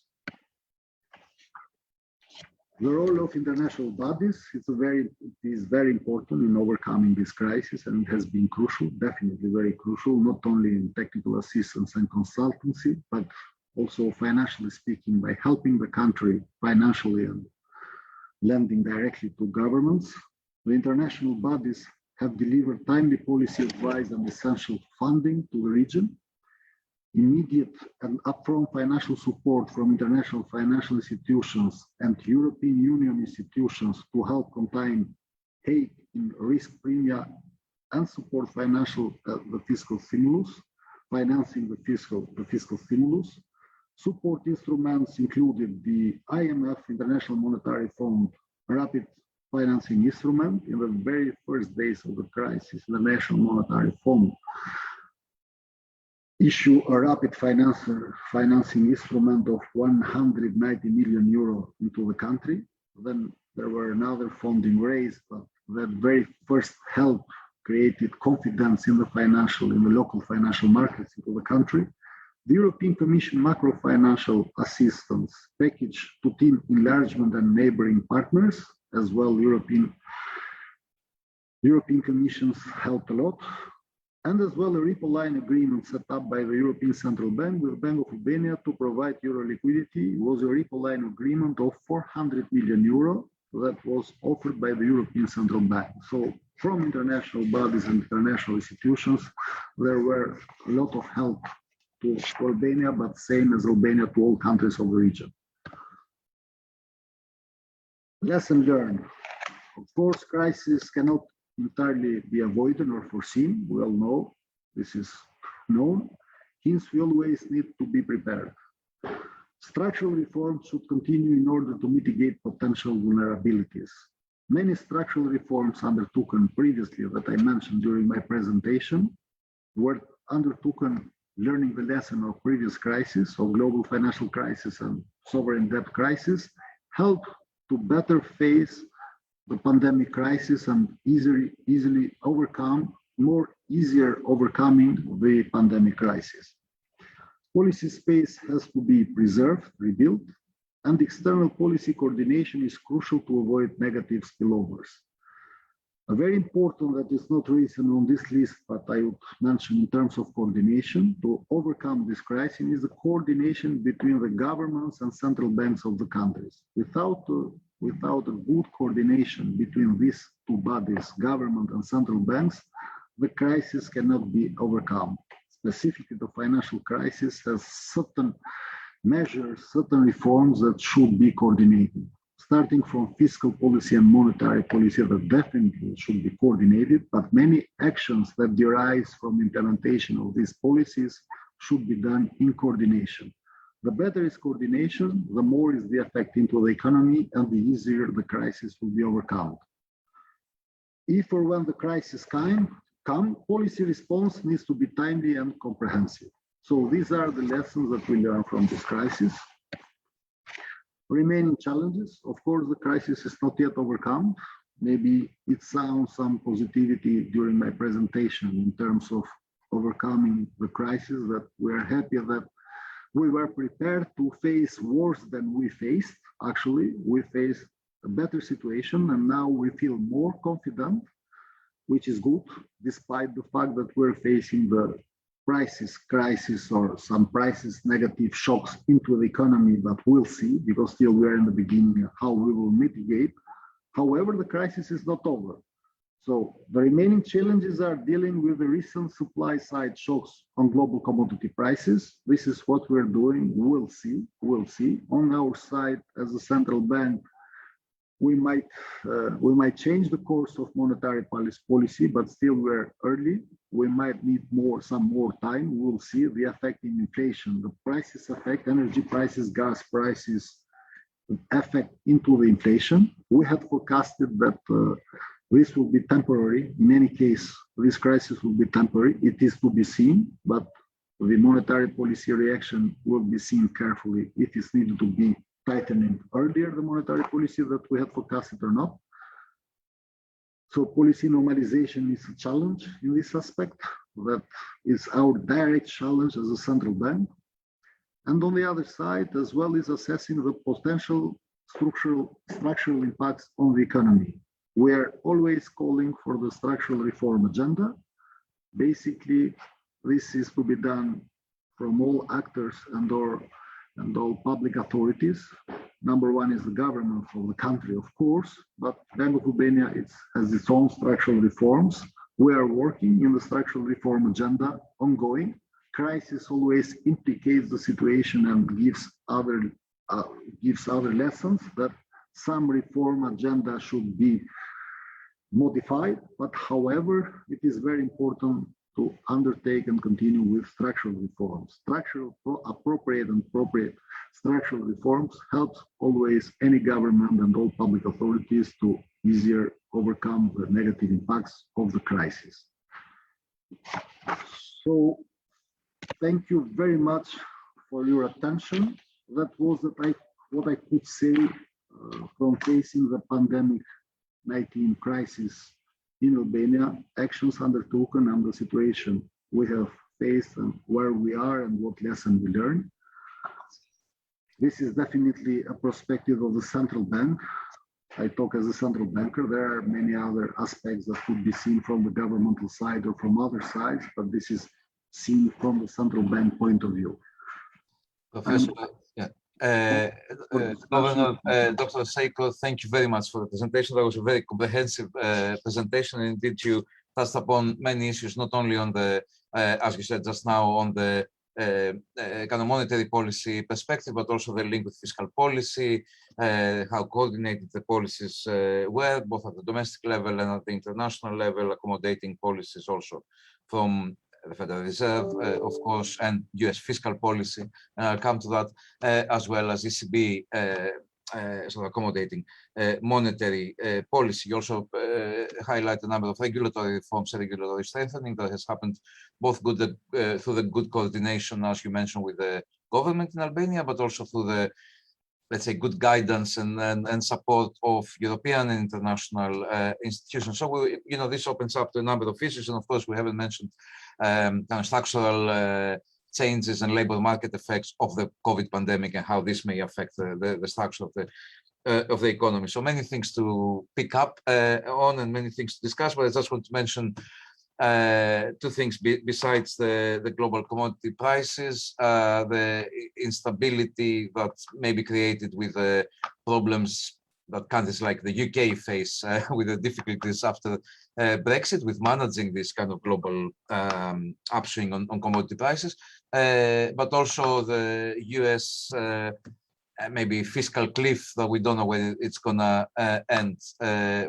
The role of international bodies is very important in overcoming this crisis, and it has been crucial, definitely very crucial, not only in technical assistance and consultancy, but also financially speaking, by helping the country financially and lending directly to governments. The international bodies have delivered timely policy advice and essential funding to the region. Immediate and upfront financial support from international financial institutions and European Union institutions to help contain hike in risk premia and support the fiscal stimulus, financing the fiscal stimulus. Support instruments included the IMF, International Monetary Fund, rapid financing instrument. In the very first days of the crisis, the National Monetary Fund issued a rapid financing instrument of 190 million euro into the country. Then there were another funding raised, but that very first help created confidence in the local financial markets into the country. The European Commission macro-financial assistance package to team enlargement and neighboring partners, as well European Commission's helped a lot, and as well a repo line agreement set up by the European Central Bank with Bank of Albania to provide euro liquidity. It was a repo line agreement of 400 million euro that was offered by the European Central Bank. So from international bodies and international institutions, there were a lot of help to Albania, but same as Albania to all countries of the region. Lesson learned. Of course, crisis cannot entirely be avoided or foreseen. We all know this is known. Hence, we always need to be prepared. Structural reforms should continue in order to mitigate potential vulnerabilities. Many structural reforms undertaken previously that I mentioned during my presentation were undertaken learning the lesson of previous crises, of global financial crisis and sovereign debt crisis, help to better face the pandemic crisis and easily overcoming the pandemic crisis. Policy space has to be preserved, rebuilt, and external policy coordination is crucial to avoid negative spillovers. A very important that is not written on this list, but I would mention in terms of coordination to overcome this crisis is the coordination between the governments and central banks of the countries. Without a good coordination between these two bodies, government and central banks, the crisis cannot be overcome. Specifically, the financial crisis has certain measures, certain reforms that should be coordinated. Starting from fiscal policy and monetary policy that definitely should be coordinated, but many actions that derive from implementation of these policies should be done in coordination. The better is coordination, the more is the effect into the economy and the easier the crisis will be overcome. If or when the crisis come, policy response needs to be timely and comprehensive. So these are the lessons that we learn from this crisis. Remaining challenges, of course, the crisis is not yet overcome. Maybe it sounds some positivity during my presentation in terms of overcoming the crisis, that we are happy that we were prepared to face worse than we faced. Actually, we faced a better situation and now we feel more confident, which is good, despite the fact that we're facing the crisis or some prices negative shocks into the economy, but we'll see, because still we are in the beginning how we will mitigate. However, the crisis is not over. So the remaining challenges are dealing with the recent supply side shocks on global commodity prices. This is what we're doing. We'll see. On our side, as a central bank, we might change the course of monetary policy, but still we're early. We might need some more time. We'll see the effect in inflation. The prices affect energy prices, gas prices, affect into the inflation. We had forecasted that this will be temporary. In any case, this crisis will be temporary. It is to be seen, but the monetary policy reaction will be seen carefully if it's needed to be tightening earlier the monetary policy that we had forecasted or not. So policy normalization is a challenge in this aspect. That is our direct challenge as a central bank. And on the other side, as well, is assessing the potential structural impacts on the economy. We are always calling for the structural reform agenda. Basically, this is to be done from all actors and all public authorities. Number one is the government of the country, of course, but Bank of Albania has its own structural reforms. We are working in the structural reform agenda ongoing. Crisis always implicates the situation and gives other lessons that some reform agenda should be modified, but however, it is very important to undertake and continue with structural reforms. Appropriate structural reforms helps always any government and all public authorities to easier overcome the negative impacts of the crisis. So thank you very much for your attention. That was what I could say from facing the pandemic-19 crisis in Albania, actions undertaken and the situation we have faced and where we are and what lesson we learned. This is definitely a perspective of the central bank. I talk as a central banker. There are many other aspects that could be seen from the governmental side or from other sides, but this is seen from the central bank point of view. Professor, Governor Dr. Sejko, thank you very much for the presentation. That was a very comprehensive presentation. And indeed, you touched upon many issues, not only on the, as you said just now, on the kind of monetary policy perspective, but also the link with fiscal policy, how coordinated the policies were, both at the domestic level and at the international level, accommodating policies also from the Federal Reserve, of course, and US fiscal policy, and I'll come to that, as well as ECB sort of accommodating monetary policy. You also highlight a number of regulatory reforms and regulatory strengthening that has happened both good through the good coordination, as you mentioned, with the government in Albania, but also through the, let's say, good guidance and support of European and international institutions. So, this opens up to a number of issues. And of course, we haven't mentioned kind of structural changes and labor market effects of the COVID pandemic and how this may affect the structure of the economy. So many things to pick up on and many things to discuss, but I just want to mention two things besides the global commodity prices, the instability that may be created with the problems that countries like the UK face with the difficulties after Brexit with managing this kind of global upswing on commodity prices, but also the US maybe fiscal cliff that we don't know where it's gonna end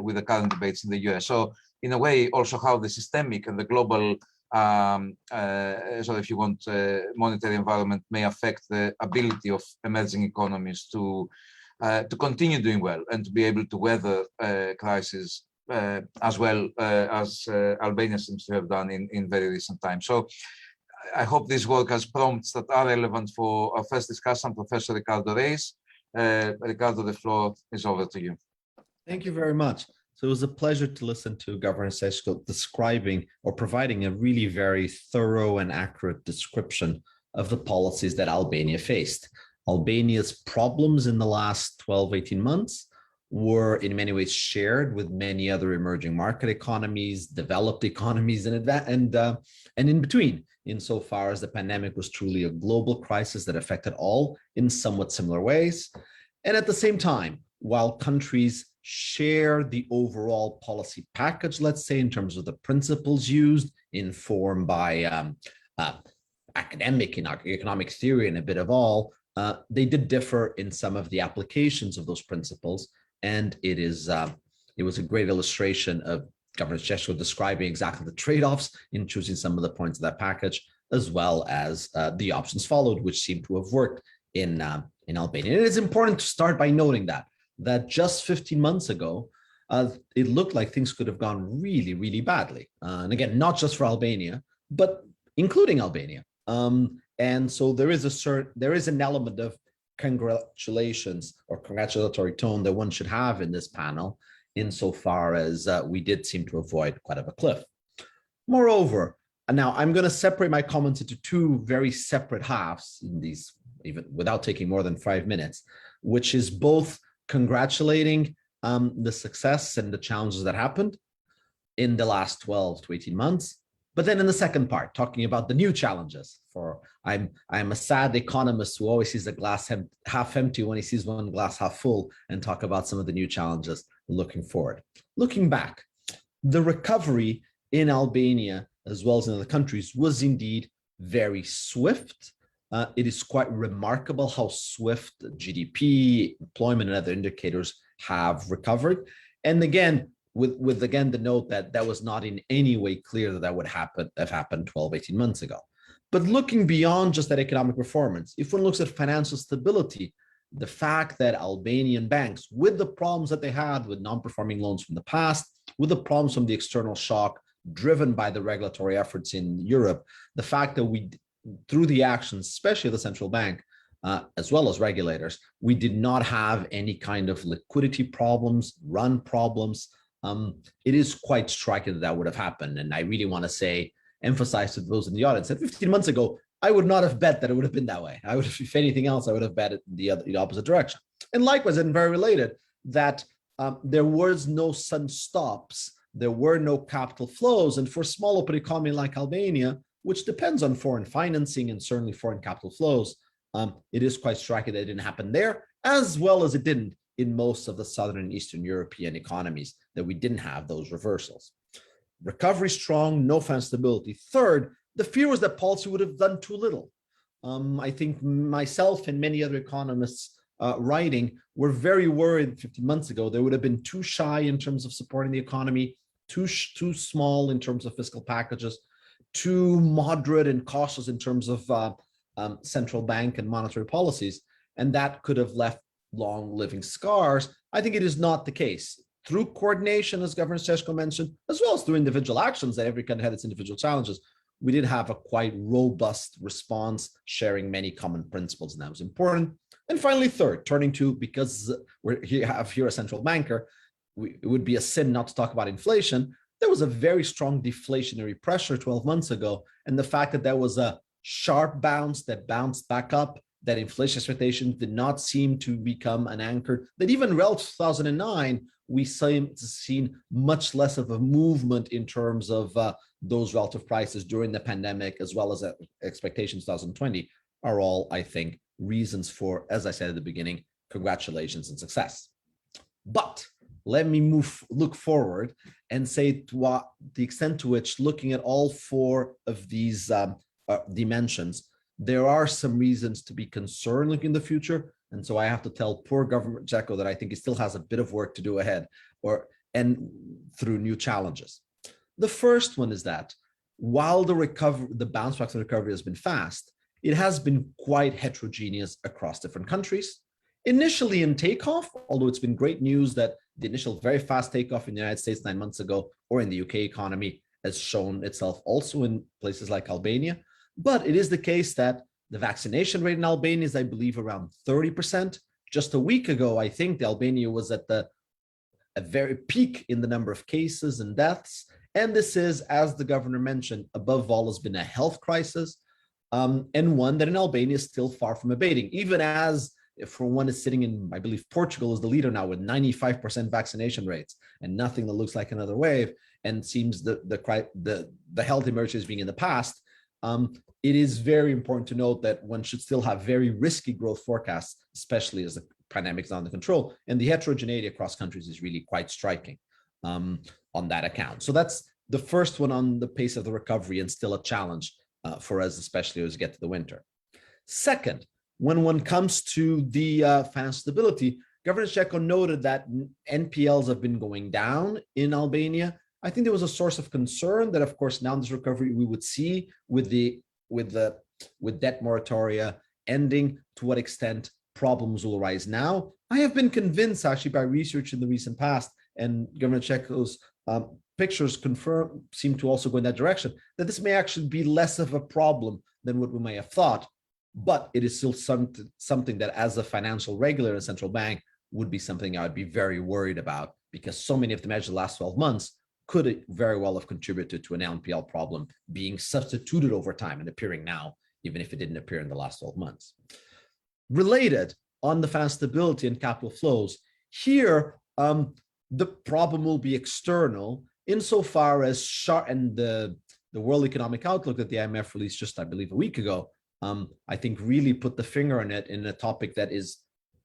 with the current debates in the US. So in a way, also how the systemic and the global, so if you want, monetary environment may affect the ability of emerging economies to continue doing well and to be able to weather crises as well as Albania seems to have done in very recent times. So I hope this work has prompts that are relevant for our first discussion, Professor Ricardo Reis. Ricardo, the floor is over to you. Thank you very much. So it was a pleasure to listen to Governor Sejko describing or providing a really very thorough and accurate description of the policies that Albania faced. Albania's problems in the last 12, 18 months were in many ways shared with many other emerging market economies, developed economies, and in between, insofar as the pandemic was truly a global crisis that affected all in somewhat similar ways. And at the same time, while countries share the overall policy package, let's say, in terms of the principles used, informed by academic and economic theory and a bit of all, they did differ in some of the applications of those principles. And it was a great illustration of Governor Sejko describing exactly the trade-offs in choosing some of the points of that package, as well as the options followed, which seem to have worked in Albania. And it is important to start by noting that just 15 months ago, it looked like things could have gone really, really badly. And again, not just for Albania, but including Albania. And so there is an element of congratulations or congratulatory tone that one should have in this panel, insofar as we did seem to avoid quite of a cliff. Moreover, now I'm going to separate my comments into two very separate halves in these, even without taking more than 5 minutes, which is both congratulating the success and the challenges that happened in the last 12 to 18 months, but then in the second part, talking about the new challenges. For I'm a sad economist who always sees the glass half empty when he sees one glass half full, and talk about some of the new challenges looking forward. Looking back, the recovery in Albania, as well as in other countries, was indeed very swift. It is quite remarkable how swift GDP, employment, and other indicators have recovered. And again, with again the note that that was not in any way clear that that would have happened 12, 18 months ago. But looking beyond just that economic performance, if one looks at financial stability, the fact that Albanian banks, with the problems that they had with non-performing loans from the past, with the problems from the external shock driven by the regulatory efforts in Europe, the fact that we, through the actions, especially the central bank, as well as regulators, we did not have any kind of liquidity problems, run problems. It is quite striking that that would have happened. And I really want to say, emphasize to those in the audience that 15 months ago, I would not have bet that it would have been that way. I would have, if anything else, I would have bet it the opposite direction. And likewise, and very related, that there was no sudden stops, there were no capital flows. And for a small open economy like Albania, which depends on foreign financing and certainly foreign capital flows, it is quite striking that it didn't happen there, as well as it didn't in most of the Southern and Eastern European economies, that we didn't have those reversals. Recovery strong, no financial stability. Third, the fear was that policy would have done too little. I think myself and many other economists writing were very worried 15 months ago. They would have been too shy in terms of supporting the economy, too small in terms of fiscal packages, too moderate and cautious in terms of central bank and monetary policies. And that could have left long living scars. I think it is not the case. Through coordination, as Governor Sejko mentioned, as well as through individual actions that every country had its individual challenges, we did have a quite robust response, sharing many common principles, and that was important. And finally, third, turning to, because we have here a central banker, it would be a sin not to talk about inflation. There was a very strong deflationary pressure 12 months ago, and the fact that there was a sharp bounce that bounced back up, that inflation expectations did not seem to become an anchor, that even relative to 2009, we seen much less of a movement in terms of those relative prices during the pandemic, as well as expectations 2020, are all, I think, reasons for, as I said at the beginning, congratulations and success. But let me look forward and say to what the extent to which, looking at all four of these dimensions, there are some reasons to be concerned looking in the future. And so I have to tell poor Governor Sejko that I think he still has a bit of work to do ahead, and through new challenges. The first one is that while the bounce back to recovery has been fast, it has been quite heterogeneous across different countries. Initially in takeoff, although it's been great news that the initial very fast takeoff in the United States 9 months ago, or in the UK economy, has shown itself also in places like Albania. But it is the case that the vaccination rate in Albania is, I believe, around 30%. Just a week ago, I think Albania was at a very peak in the number of cases and deaths. And this is, as the governor mentioned, above all, has been a health crisis, and one that in Albania is still far from abating, even as for one is sitting in, I believe, Portugal is the leader now with 95% vaccination rates and nothing that looks like another wave, and seems the health emergency being in the past. It is very important to note that one should still have very risky growth forecasts, especially as the pandemic is under control. And the heterogeneity across countries is really quite striking on that account. So that's the first one on the pace of the recovery, and still a challenge for us, especially as we get to the winter. Second, when one comes to the financial stability, Governor Sejko noted that NPLs have been going down in Albania. I think there was a source of concern that, of course, now in this recovery we would see with debt moratoria ending, to what extent problems will arise now. I have been convinced, actually, by research in the recent past, and Governor Sejko's pictures seem to also go in that direction, that this may actually be less of a problem than what we may have thought. But it is still something that, as a financial regulator and central bank, would be something I would be very worried about, because so many of the measures the last 12 months could very well have contributed to an NPL problem being substituted over time and appearing now, even if it didn't appear in the last 12 months. Related on the financial stability and capital flows, here the problem will be external, insofar as the World Economic Outlook that the IMF released just, I believe, a week ago, I think really put the finger on it in a topic that is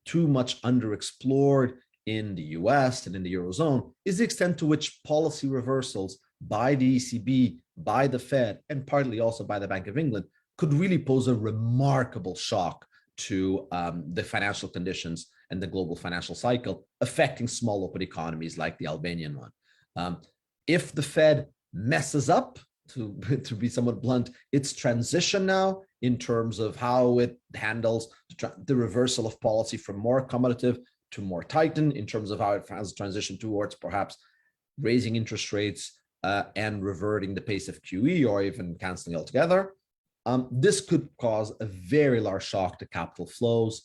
too much underexplored in the US and in the Eurozone, is the extent to which policy reversals by the ECB, by the Fed, and partly also by the Bank of England could really pose a remarkable shock to the financial conditions and the global financial cycle, affecting small open economies like the Albanian one. If the Fed messes up, to be somewhat blunt, its transition now in terms of how it handles the reversal of policy from more accommodative to more tightened, in terms of how it has transitioned towards perhaps raising interest rates and reverting the pace of QE or even canceling altogether, this could cause a very large shock to capital flows.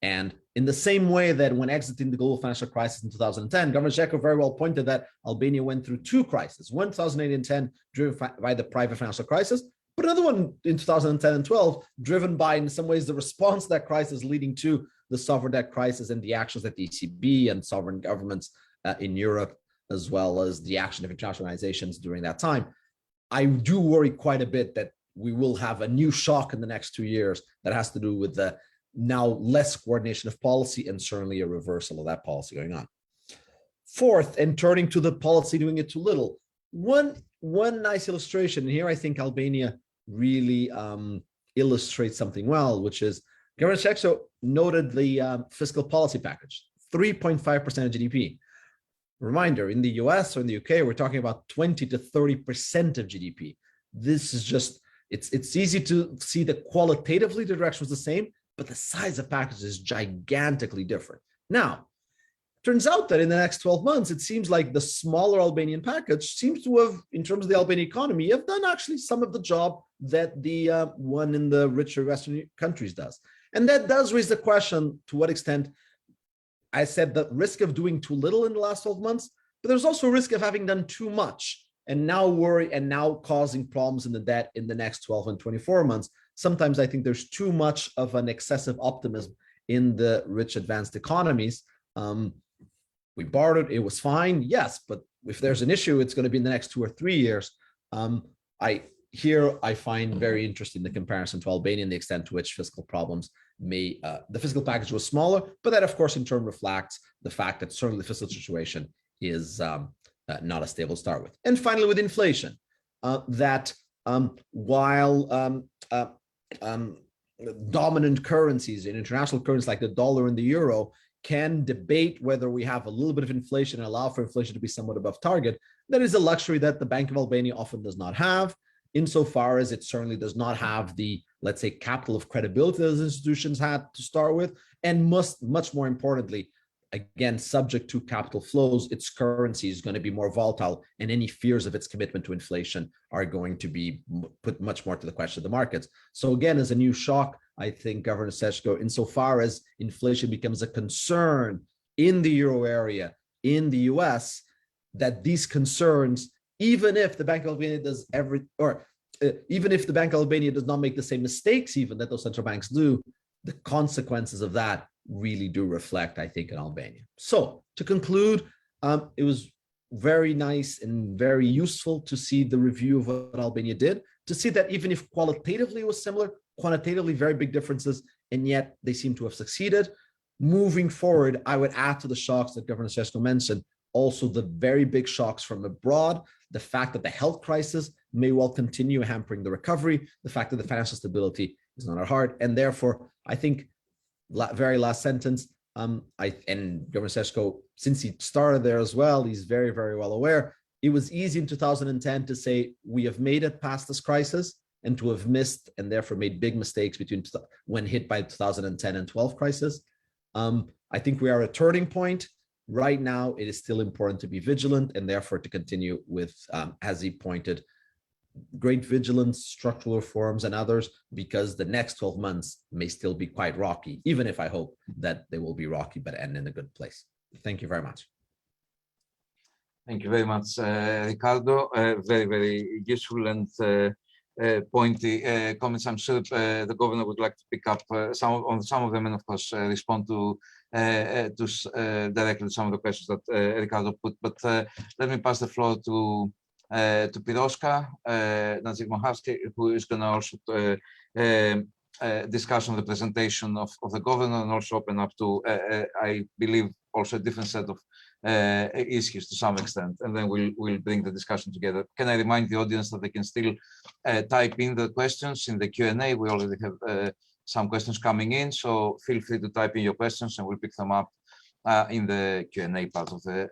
And in the same way that when exiting the global financial crisis in 2010, Governor Sejko very well pointed that Albania went through two crises, one 2008 and 10 driven by the private financial crisis, but another one in 2010 and 12 driven by, in some ways, the response to that crisis leading to the sovereign debt crisis and the actions that the ECB and sovereign governments in Europe, as well as the action of international organizations during that time. I do worry quite a bit that we will have a new shock in the next 2 years that has to do with the now less coordination of policy and certainly a reversal of that policy going on. Fourth, and turning to the policy doing it too little, one nice illustration, and here I think Albania really illustrates something well, which is Governor Sejko noted the fiscal policy package, 3.5% of GDP. Reminder, in the US or in the UK, we're talking about 20 to 30% of GDP. This is just, it's easy to see that qualitatively the direction was the same, but the size of package is gigantically different. Now, turns out that in the next 12 months, it seems like the smaller Albanian package seems to have, in terms of the Albanian economy, have done actually some of the job that the one in the richer Western countries does. And that does raise the question, to what extent, I said the risk of doing too little in the last 12 months, but there's also a risk of having done too much and now worry and now causing problems in the debt in the next 12 and 24 months. Sometimes I think there's too much of an excessive optimism in the rich advanced economies. We borrowed, it was fine, yes, but if there's an issue, it's going to be in the next 2 or 3 years. I find very interesting the comparison to Albania and the extent to which fiscal problems may, the fiscal package was smaller, but that of course in turn reflects the fact that certainly the fiscal situation is not a stable to start with. And finally with inflation, that while dominant currencies in international currencies like the dollar and the euro can debate whether we have a little bit of inflation and allow for inflation to be somewhat above target, that is a luxury that the Bank of Albania often does not have, insofar as it certainly does not have the, let's say, capital of credibility those institutions had to start with, and much more importantly, again, subject to capital flows, its currency is going to be more volatile, and any fears of its commitment to inflation are going to be put much more to the question of the markets. So again, as a new shock, I think Governor Sejko, insofar as inflation becomes a concern in the euro area, in the US, that these concerns, even if the Bank of Albania does even if the Bank of Albania does not make the same mistakes even that those central banks do, the consequences of that really do reflect, I think, in Albania. So to conclude, it was very nice and very useful to see the review of what Albania did, to see that even if qualitatively it was similar, quantitatively very big differences, and yet they seem to have succeeded. Moving forward, I would add to the shocks that Governor Sejko mentioned, also the very big shocks from abroad, the fact that the health crisis may well continue hampering the recovery, the fact that the financial stability is not at heart, and therefore, I think, very last sentence, and Governor Sejko, since he started there as well, he's very, very well aware. It was easy in 2010 to say, we have made it past this crisis, and to have missed and therefore made big mistakes when hit by 2010 and 12 crisis. I think we are at a turning point. Right now, it is still important to be vigilant and therefore to continue with, as he pointed, great vigilance, structural reforms and others, because the next 12 months may still be quite rocky, even if I hope that they will be rocky, but end in a good place. Thank you very much. Thank you very much, Ricardo. Very, very useful and pointy comments. I'm sure the governor would like to pick up some of them and of course respond to directly to some of the questions that Ricardo put. But let me pass the floor to Piroska Nadzik-Mohavsky, who is going to also discuss on the presentation of the governor and also open up to, I believe, also a different set of issues to some extent, and then we'll bring the discussion together. Can I remind the audience that they can still type in the questions in the Q&A? We already have some questions coming in, so feel free to type in your questions and we'll pick them up in the Q&A part of the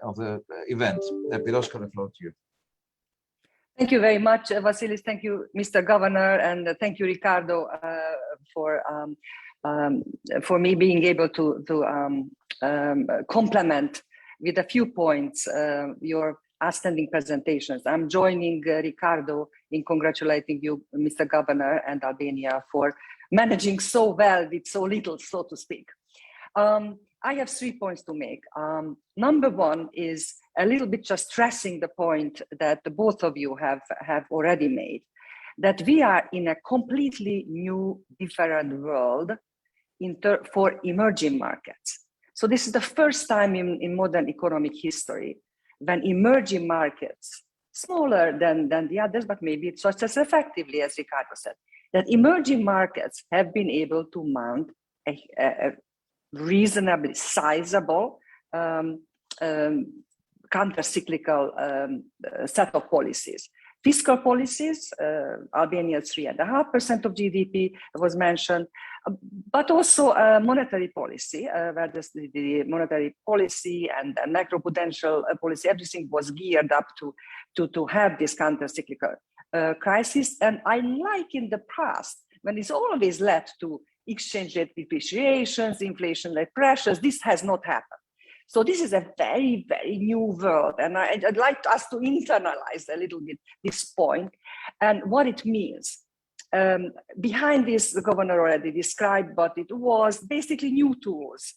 event. Piroska, the floor to you. Thank you very much, Vasilis. Thank you, Mr. Governor, and thank you, Ricardo, for me being able to complement with a few points your outstanding presentations. I'm joining Ricardo in congratulating you, Mr. Governor, and Albania for managing so well with so little, so to speak. I have 3 points to make. Number one is a little bit just stressing the point that both of you have already made, that we are in a completely new, different world for emerging markets. So this is the first time in modern economic history when emerging markets, smaller than the others, but maybe it's just as effectively as Ricardo said, that emerging markets have been able to mount a reasonably sizable counter-cyclical set of policies. Fiscal policies, Albania 3.5% of GDP was mentioned, but also monetary policy, where the monetary policy and macroprudential policy, everything was geared up to have this counter-cyclical crisis. And unlike in the past, when it's always led to exchange rate depreciations, inflation-led pressures, this has not happened. So this is a very, very new world. And I'd like us to internalize a little bit this point and what it means. Behind this, the governor already described, but it was basically new tools,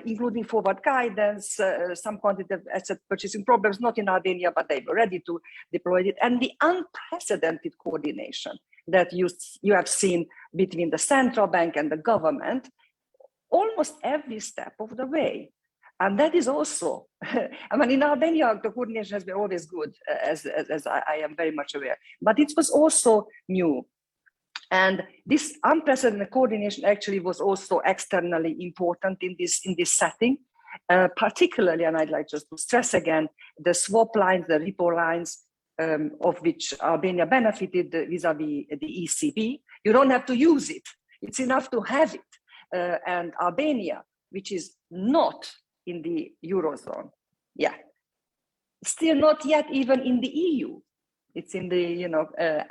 including forward guidance, some quantitative asset purchasing programs, not in Albania, but they were ready to deploy it, and the unprecedented coordination that you have seen between the central bank and the government, almost every step of the way. And that is also, I mean, in Albania, the coordination has been always good, as I am very much aware, but it was also new. And this unprecedented coordination actually was also externally important in this setting, particularly, and I'd like just to stress again, the swap lines, the repo lines, of which Albania benefited vis-a-vis the ECB. You don't have to use it. It's enough to have it. And Albania, which is not in the Eurozone, still not yet even in the EU. It's in the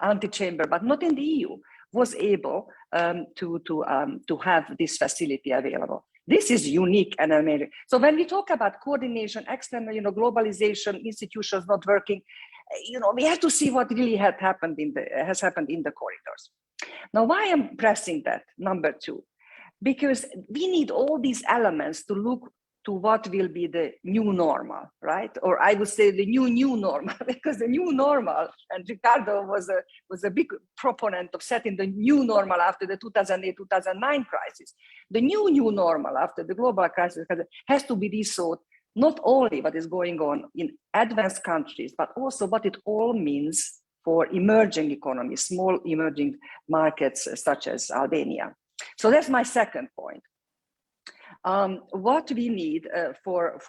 antechamber, but not in the EU, was able to have this facility available. This is unique and amazing. So when we talk about coordination, external, globalization, institutions not working, we have to see what really has happened in the corridors. Now, why I'm pressing that, number two? Because we need all these elements to look to what will be the new normal, right? Or I would say the new normal, because the new normal, and Ricardo was a big proponent of setting the new normal after the 2008-2009 crisis. The new normal after the global crisis has to be rethought, not only what is going on in advanced countries, but also what it all means for emerging economies, small emerging markets such as Albania. So that's my second point. What we need for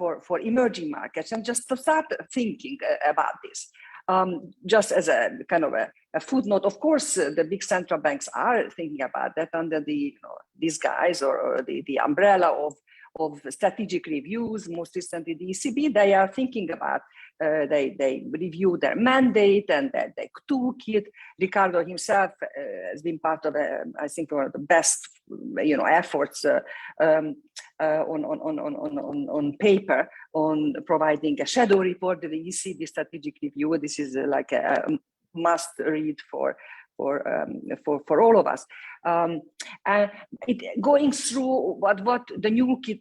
emerging markets, and just to start thinking about this, just as a kind of a footnote, of course, the big central banks are thinking about that under the disguise or the umbrella of strategic reviews. Most recently, the ECB, they are thinking about, they review their mandate and their toolkit. Ricardo himself has been part of, I think, one of the best, efforts on paper on providing a shadow report to the ECB strategic review. This is like a must read for all of us, and going through what the new kit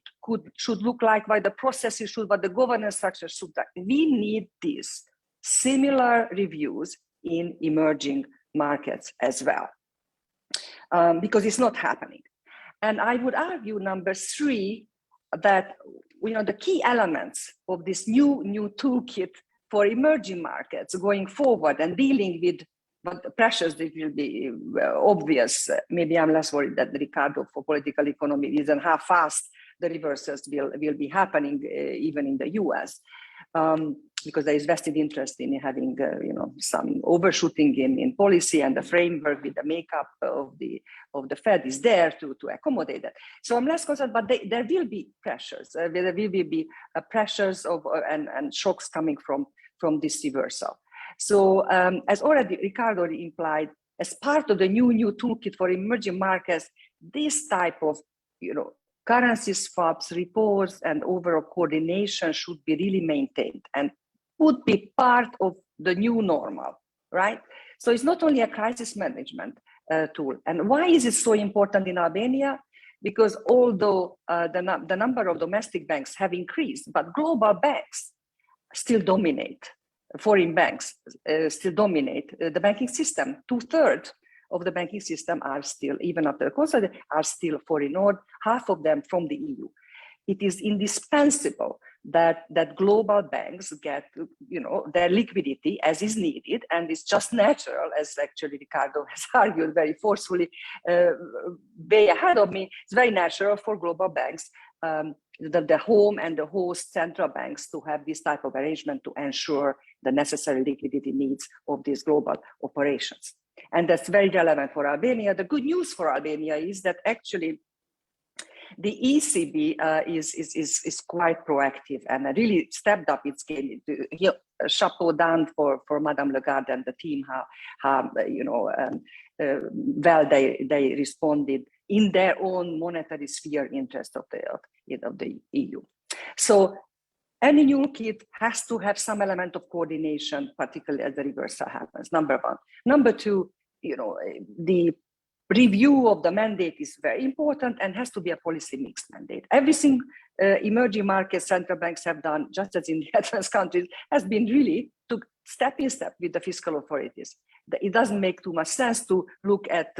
should look like, what the processes should, what the governance structure should like. We need these similar reviews in emerging markets as well, because it's not happening. And I would argue, number three, that the key elements of this new toolkit for emerging markets going forward and dealing with but the pressures that will be obvious. Maybe I'm less worried that Ricardo for political economy is and how fast the reversals will be happening even in the US. because there is vested interest in having, some overshooting in policy, and the framework with the makeup of the Fed is there to accommodate that. So I'm less concerned, but there will be pressures. There will be pressures and shocks coming from this reversal. So as already Ricardo implied, as part of the new toolkit for emerging markets, this type of, currency swaps, reports, and overall coordination should be really maintained and would be part of the new normal, right? So it's not only a crisis management tool. And why is it so important in Albania? Because although the number of domestic banks have increased, but global banks still dominate, foreign banks still dominate the banking system. 2/3 of the banking system are still, even after the consolidation, are still foreign-owned, half of them from the EU. It is indispensable that global banks get, their liquidity as is needed, and it's just natural, as actually Ricardo has argued very forcefully, way ahead of me. It's very natural for global banks, the home and the host central banks, to have this type of arrangement to ensure the necessary liquidity needs of these global operations. And that's very relevant for Albania. The good news for Albania is that actually the ECB is quite proactive and really stepped up its game. Chapeau down for Madame Lagarde and the team, how well they responded in their own monetary sphere interest of the EU. So any new kit has to have some element of coordination, particularly as the reversal happens, number one. Number two, the review of the mandate is very important and has to be a policy mix mandate. Everything emerging market central banks have done, just as in the advanced countries, has been really to step in step with the fiscal authorities. It doesn't make too much sense to look at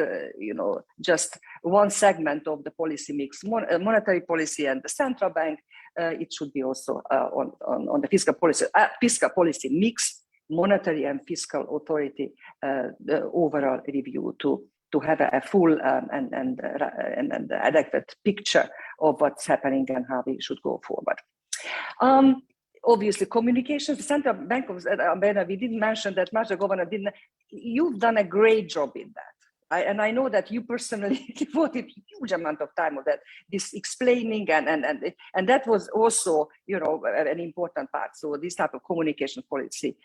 just one segment of the policy mix, monetary policy and the central bank. It should be also on the fiscal policy mix, monetary and fiscal authority, the overall review to have a full and adequate picture of what's happening and how we should go forward. Obviously, communications, the Central Bank of Albania, we didn't mention that much, the governor didn't. You've done a great job in that. And I know that you personally devoted a huge amount of time on that, this explaining, and that was also, an important part. So this type of communication policy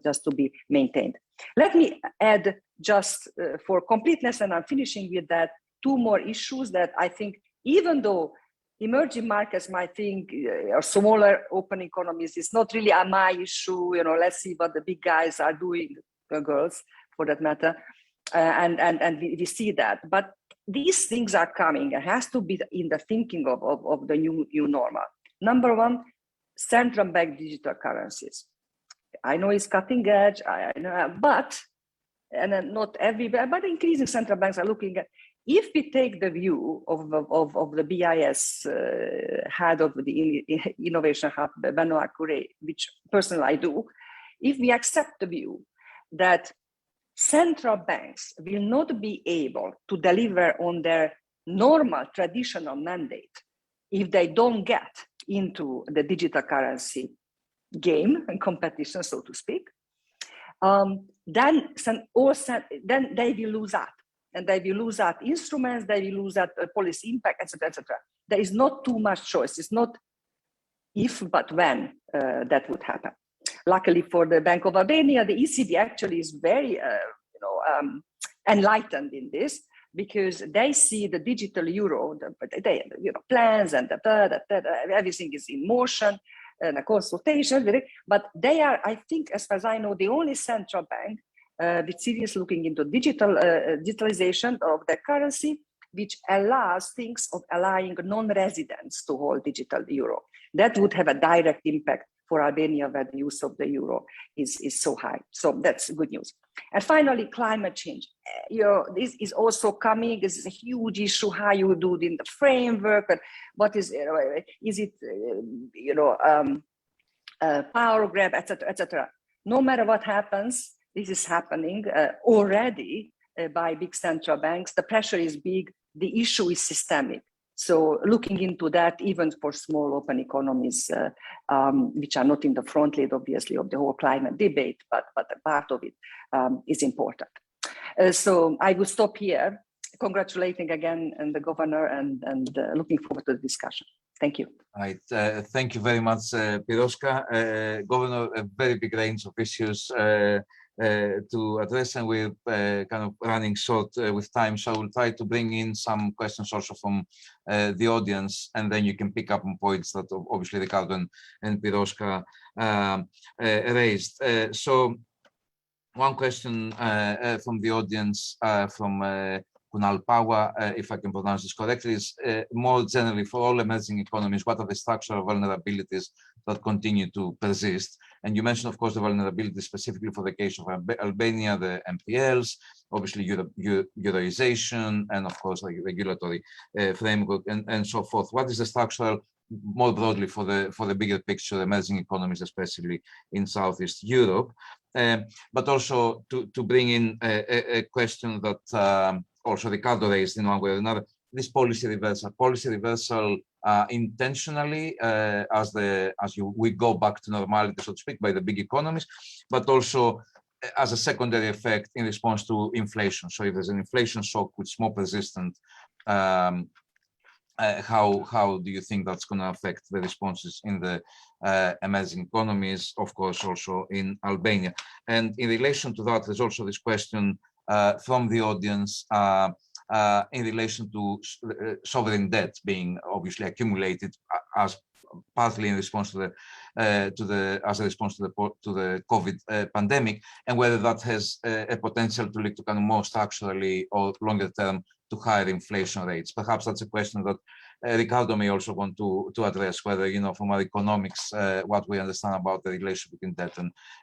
just to be maintained. Let me add just for completeness, and I'm finishing with that, two more issues that I think, even though emerging markets might think, or smaller open economies, is not really my issue, let's see what the big guys are doing, girls for that matter. And we see that, but these things are coming. It has to be in the thinking of the new normal. Number one, central bank digital currencies. I know it's cutting edge, I know, but not everywhere, but increasing central banks are looking at. If we take the view of the BIS head of the innovation hub, Benoit Couré, which personally I do, if we accept the view that central banks will not be able to deliver on their normal traditional mandate if they don't get into the digital currency game and competition, so to speak, then they will lose out. And they will lose out instruments, they will lose out policy impact, etc., etc. There is not too much choice. It's not if, but when that would happen. Luckily for the Bank of Albania, the ECB actually is very enlightened in this, because they see the digital euro, plans and everything is in motion, and a consultation, but they are, I think, as far as I know, the only central bank with seriously looking into digitalization of the currency, which allows things of allowing non-residents to hold digital euro. That would have a direct impact for Albania, where the use of the euro is so high. So that's good news. And finally, climate change. This is also coming. This is a huge issue. How you do it in the framework, and what is it? Power grab, etc., etc. No matter what happens, this is happening already by big central banks. The pressure is big. The issue is systemic. So looking into that, even for small open economies, which are not in the front lead, obviously, of the whole climate debate, but a part of it is important. So I will stop here, congratulating again the governor and looking forward to the discussion. Thank you. Right. Thank you very much, Piroska. Governor, a very big range of issues to address, and we're kind of running short with time, so I will try to bring in some questions also from the audience, and then you can pick up on points that obviously Ricardo and Piroska raised. So one question from the audience from Kunal Pawa, if I can pronounce this correctly, is more generally for all emerging economies, what are the structural vulnerabilities that continue to persist? And you mentioned, of course, the vulnerability specifically for the case of Albania, the MPLs, obviously Euroization, and of course, like regulatory framework and so forth. What is the structural, more broadly for the bigger picture, emerging economies, especially in Southeast Europe? But also to bring in a question that also Ricardo raised in one way or another, this policy reversal intentionally as we go back to normality, so to speak, by the big economies, but also as a secondary effect in response to inflation. So if there's an inflation shock which is more persistent, how do you think that's going to affect the responses in the emerging economies, of course, also in Albania? And in relation to that, there's also this question from the audience in relation to sovereign debt being obviously accumulated as partly in response to the COVID pandemic, and whether that has a potential to lead to kind of more structurally or longer term to higher inflation rates. Perhaps that's a question that Ricardo may also want to address, whether, you know, from our economics, what we understand about the relation between debt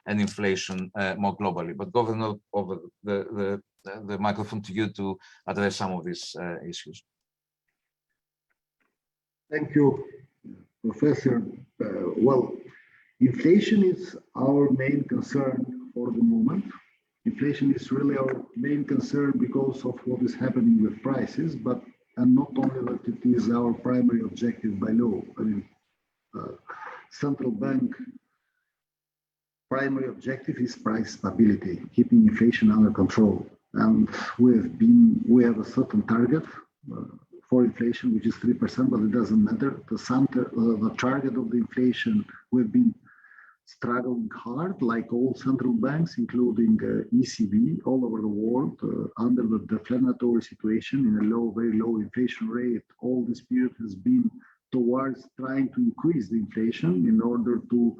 and inflation more globally. But Governor, over the microphone to you to address some of these issues. Thank you, Professor. Well, inflation is our main concern for the moment. Inflation is really our main concern because of what is happening with prices, and not only that it is our primary objective by law. I mean, central bank primary objective is price stability, keeping inflation under control. And we have a certain target for inflation, which is 3%, but it doesn't matter. The target of the inflation, we've been struggling hard, like all central banks, including ECB, all over the world, under the deflationary situation in a very low inflation rate. All this period has been towards trying to increase the inflation in order to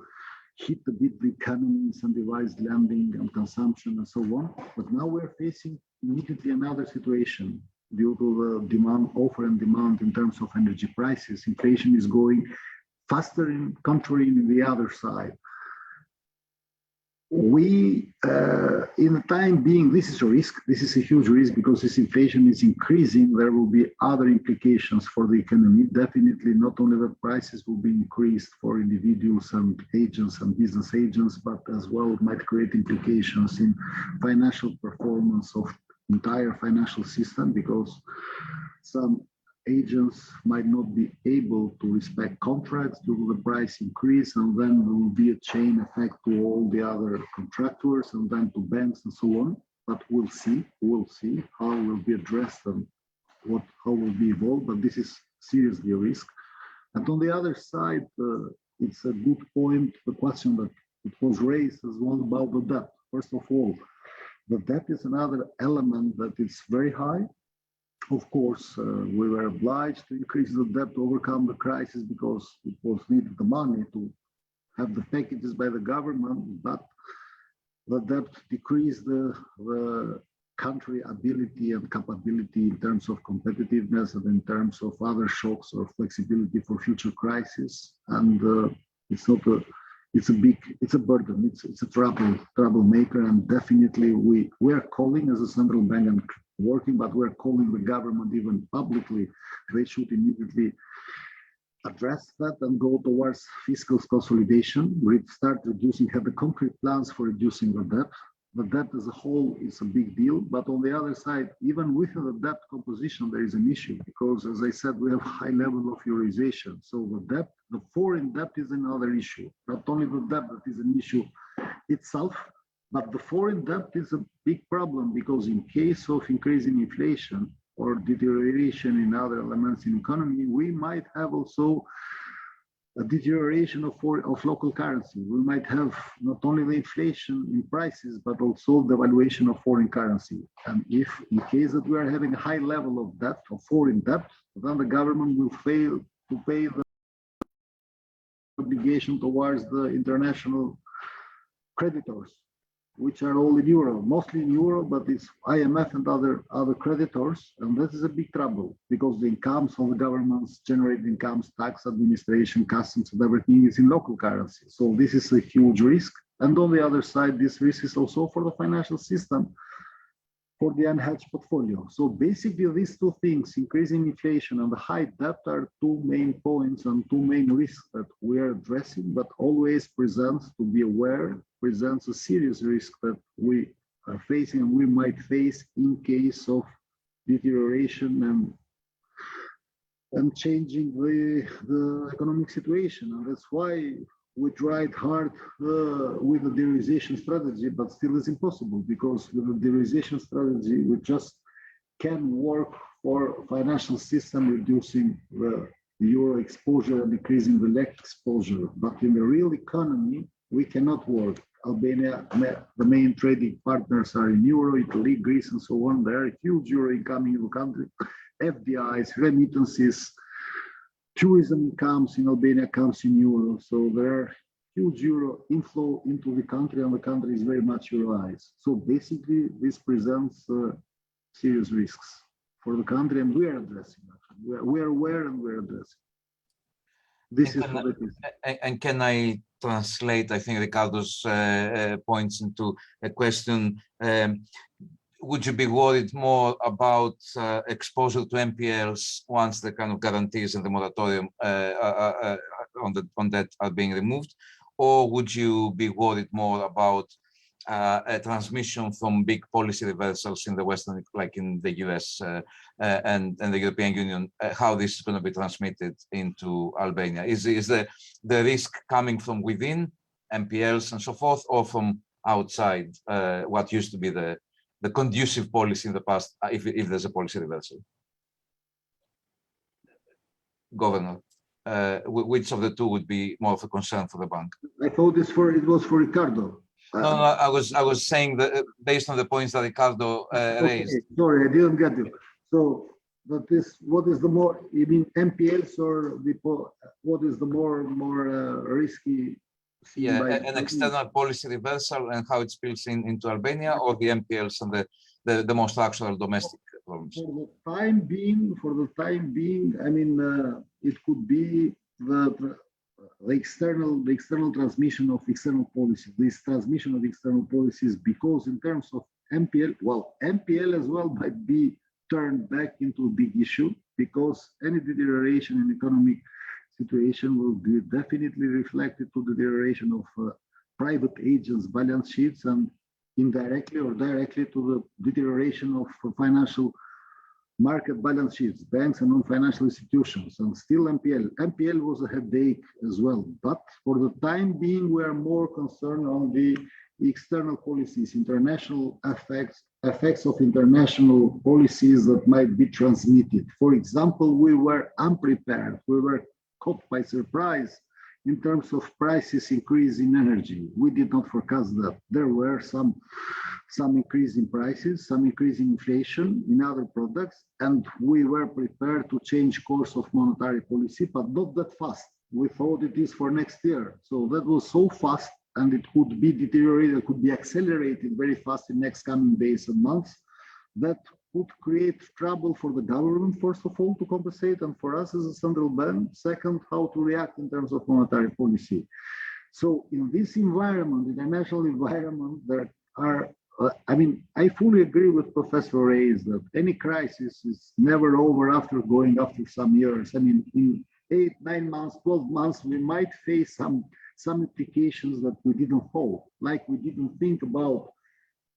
hit a bit the economies and devise lending and consumption and so on. But now we're facing immediately another situation due to the offer and demand in terms of energy prices. Inflation is going faster in country in the other side. We, in the time being, this is a risk. This is a huge risk because this inflation is increasing. There will be other implications for the economy. Definitely, not only that prices will be increased for individuals and agents and business agents, but as well it might create implications in financial performance of entire financial system, because some agents might not be able to respect contracts due to the price increase, and then there will be a chain effect to all the other contractors and then to banks and so on. But we'll see how it will be addressed and how will be evolved, but this is seriously a risk. And on the other side, it's a good point, the question that it was raised as well about the debt. First of all, the debt is another element that is very high. Of course, we were obliged to increase the debt to overcome the crisis because it was needed the money to have the packages by the government, but the debt decreased the country ability and capability in terms of competitiveness and in terms of other shocks or flexibility for future crises. And it's a burden, it's a troublemaker, and definitely we are calling as a central bank and working, but we're calling the government even publicly. They should immediately address that and go towards fiscal consolidation. We start reducing, have the concrete plans for reducing the debt. the debt as a whole is a big deal, but on the other side, even within the debt composition, there is an issue because, as I said, we have high level of euroization. So the debt, the foreign debt is another issue. Not only the debt that is an issue itself, but the foreign debt is a big problem because in case of increasing inflation or deterioration in other elements in economy, we might have also a deterioration of local currency. We might have not only the inflation in prices, but also the valuation of foreign currency. And if in case that we are having a high level of debt, of foreign debt, then the government will fail to pay the obligation towards the international creditors, which are all in euro, mostly in euro, but it's IMF and other creditors, and this is a big trouble because the incomes of the governments generate incomes, tax administration, customs, and everything is in local currency. So this is a huge risk. And on the other side, this risk is also for the financial system, for the unhedged portfolio. So basically these two things, increasing inflation and the high debt, are two main points and two main risks that we are addressing, but always presents, to be aware, presents a serious risk that we are facing and we might face in case of deterioration and changing the economic situation. And that's why we tried hard with the derization strategy, but still it's impossible because with the derization strategy, we just can work for financial system, reducing the euro exposure and decreasing the lek exposure. But in the real economy, we cannot work. Albania, the main trading partners are in euro, Italy, Greece, and so on. There are huge euro incoming in the country, FDIs, remittances, tourism incomes in Albania comes in euro. So there are huge euro inflow into the country, and the country is very much euroized. So basically, this presents serious risks for the country, and we are addressing that. We are aware and we are addressing. This is what it is. And can I translate, I think, Ricardo's points into a question? Would you be worried more about exposure to MPLs once the kind of guarantees and the moratorium on that are being removed? Or would you be worried more about a transmission from big policy reversals in the Western, like in the US and the European Union, how this is going to be transmitted into Albania? Is the risk coming from within MPLs and so forth, or from outside what used to be the conducive policy in the past, if there's a policy reversal? Governor, which of the two would be more of a concern for the bank? I thought it was for Ricardo. No, I was saying that based on the points that Ricardo raised. Okay, sorry, I didn't get you. So, but this, what is the more? You mean MPLs or what is the more risky? Yeah, an external policy reversal and how it spills into Albania, or the MPLs and the more structural domestic problems? For the time being, I mean, it could be the external transmission of external policies. This transmission of external policies, because in terms of MPL, well, MPL as well might be turned back into a big issue because any deterioration in economic situation will be definitely reflected to the deterioration of private agents' balance sheets and indirectly or directly to the deterioration of financial market balance sheets, banks and non-financial institutions, and still MPL. MPL was a headache as well, but for the time being, we are more concerned on the external policies, international effects of international policies that might be transmitted. For example, we were unprepared. We were caught by surprise in terms of prices increase in energy. We did not forecast that. There were some increase in prices, some increase in inflation in other products, and we were prepared to change course of monetary policy, but not that fast. We thought it is for next year. So that was so fast, and it could be deteriorated, it could be accelerated very fast in next coming days and months. That would create trouble for the government, first of all, to compensate, and for us as a central bank, second, how to react in terms of monetary policy. So in this environment, international environment, there are, I mean, I fully agree with Professor Reyes that any crisis is never over after some years. I mean, in 8, 9 months, 12 months, we might face some implications that we didn't hope, like we didn't think about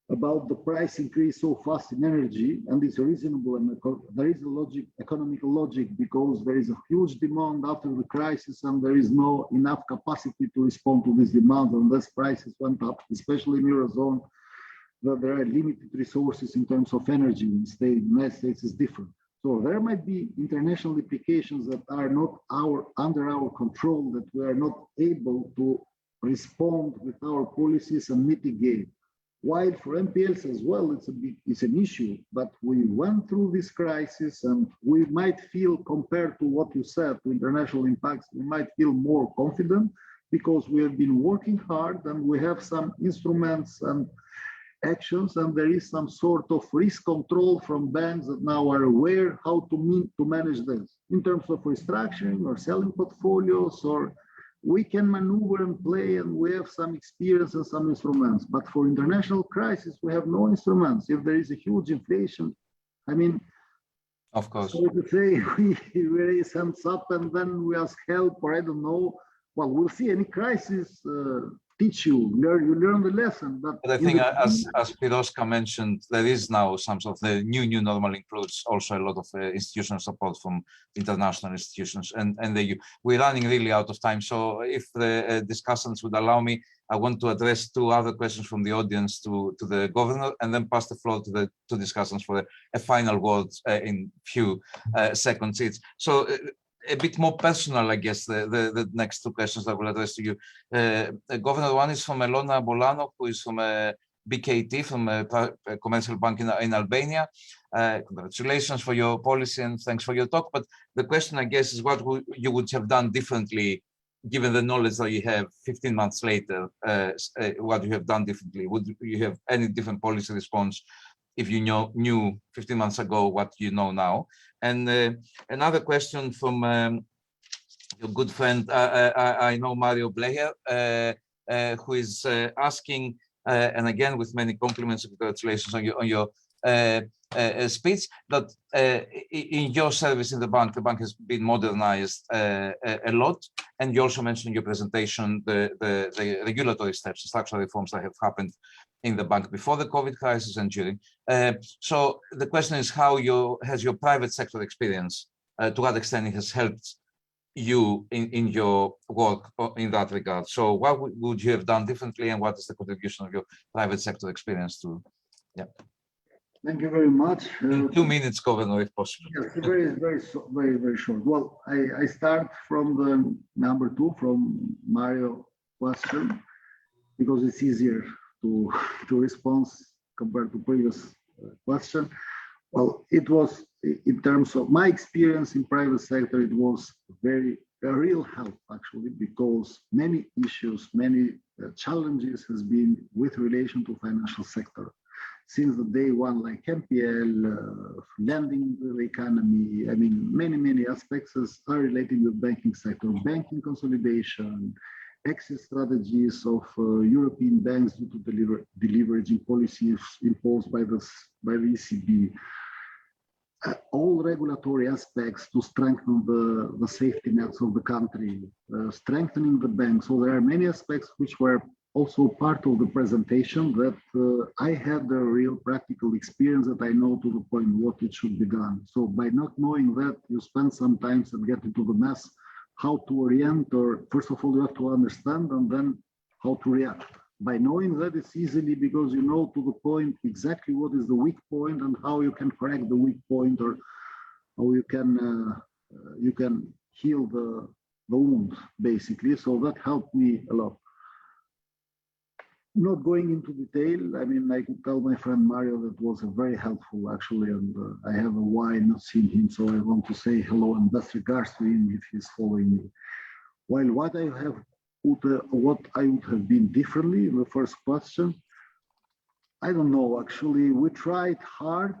about the price increase so fast in energy, and it's reasonable, and there is a economical logic, because there is a huge demand after the crisis and there is no enough capacity to respond to this demand, and thus prices went up, especially in Eurozone, that there are limited resources in terms of energy. In the United States is different. So there might be international implications that are not under our control, that we are not able to respond with our policies and mitigate. While for NPLs as well, it's an issue, but we went through this crisis, and we might feel, compared to what you said, to international impacts, we might feel more confident because we have been working hard and we have some instruments and actions, and there is some sort of risk control from banks that now are aware how to manage this in terms of restructuring or selling portfolios, or we can maneuver and play, and we have some experience and some instruments. But for international crisis, we have no instruments. If there is a huge inflation, I mean, of course, so to say, we raise hands up and then we ask help, or I don't know. Well, we'll see. Any crisis teach you learn the lesson. But I think, as Piroska mentioned, there is now some sort of the new normal includes also a lot of institutional support from international institutions, and we're running really out of time. So if the discussants would allow me, I want to address two other questions from the audience to the governor, and then pass the floor to the two discussants for a final word in few seconds each. So a bit more personal, I guess, the next two questions I will address to you. Governor, one is from Elona Bolano, who is from BKT, from a commercial bank in Albania. Congratulations for your policy and thanks for your talk. But the question, I guess, is what you would have done differently, given the knowledge that you have 15 months later, what you have done differently? Would you have any different policy response if you knew 15 months ago what you know now? And another question from your good friend, I know Mario Bleher, who is asking, and again with many compliments and congratulations on your speech, that in your service in the bank has been modernized a lot, and you also mentioned in your presentation the regulatory steps, the structural reforms that have happened in the bank before the COVID crisis and during. So the question is, how has your private sector experience, to what extent it has helped you in your work in that regard? So what would you have done differently, and what is the contribution of your private sector experience to? Yeah. Thank you very much. In 2 minutes, Governor, if possible. Yes, very short. Well, I start from the number 2, from Mario question, because it's easier to respond compared to previous question. Well, it was, in terms of my experience in private sector, it was a real help actually, because many issues, many challenges has been with relation to financial sector. Since the day one, like NPL, lending to the economy, I mean, many aspects are related with banking sector, banking consolidation, exit strategies of European banks due to deleveraging policies imposed by the ECB, all regulatory aspects to strengthen the safety nets of the country, strengthening the banks. So there are many aspects which were also part of the presentation that I had a real practical experience, that I know to the point what it should be done. So by not knowing that, you spend some time and get into the mess, how to orient, or first of all, you have to understand, and then how to react. By knowing that, it's easily, because you know to the point exactly what is the weak point and how you can correct the weak point, or how you can heal the wound, basically. So that helped me a lot. Not going into detail, I mean, I could tell my friend Mario that was very helpful actually, and I have a while not seen him, so I want to say hello and best regards to him if he's following me. While what I would have been differently in the first question, I don't know actually. We tried hard.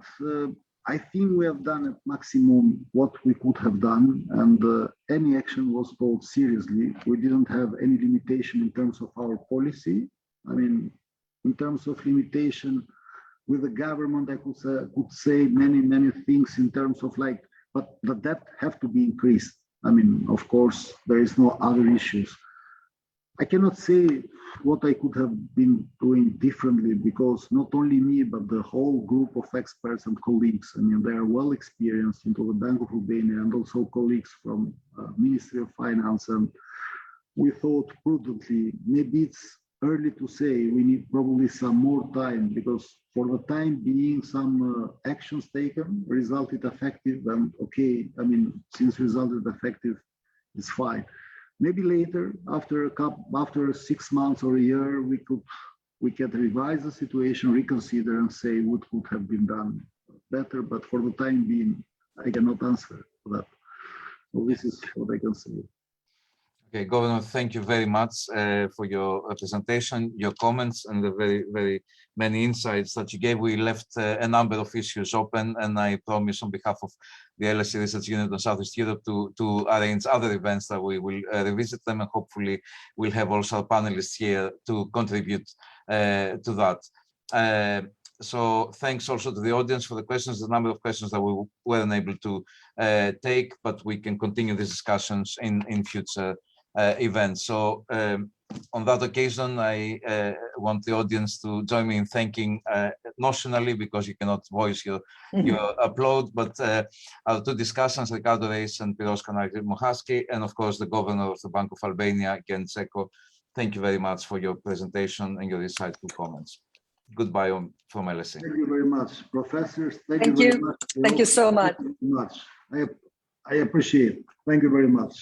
I think we have done at maximum what we could have done, and any action was told seriously. We didn't have any limitation in terms of our policy. I mean, in terms of limitation with the government, I could say many things in terms of like, but the debt have to be increased. I mean, of course, there is no other issues. I cannot say what I could have been doing differently, because not only me, but the whole group of experts and colleagues, I mean, they are well experienced into the Bank of Albania, and also colleagues from Ministry of Finance. And we thought prudently, maybe it's early to say, we need probably some more time, because for the time being, some actions taken resulted effective, and okay, I mean, since resulted effective, it's fine. Maybe later, after 6 months or a year, we can revise the situation, reconsider, and say what could have been done better. But for the time being, I cannot answer that. So this is what I can say. Okay, Governor, thank you very much for your presentation, your comments, and the very, very many insights that you gave. We left a number of issues open, and I promise on behalf of the LSE Research Unit on Southeast Europe to arrange other events that we will revisit them, and hopefully we'll have also our panelists here to contribute to that. So thanks also to the audience for the questions, the number of questions that we weren't able to take, but we can continue these discussions in future events. So on that occasion, I want the audience to join me in thanking notionally, because you cannot voice your upload, but our two discussants, Ricardo Reis and Piros Kanaki-Mohaski, and of course the Governor of the Bank of Albania, Gent Sejko. Thank you very much for your presentation and your insightful comments. Goodbye from LSE. Thank you very much, professors. Thank you. Very much. Thank you so much. I appreciate it. Thank you very much.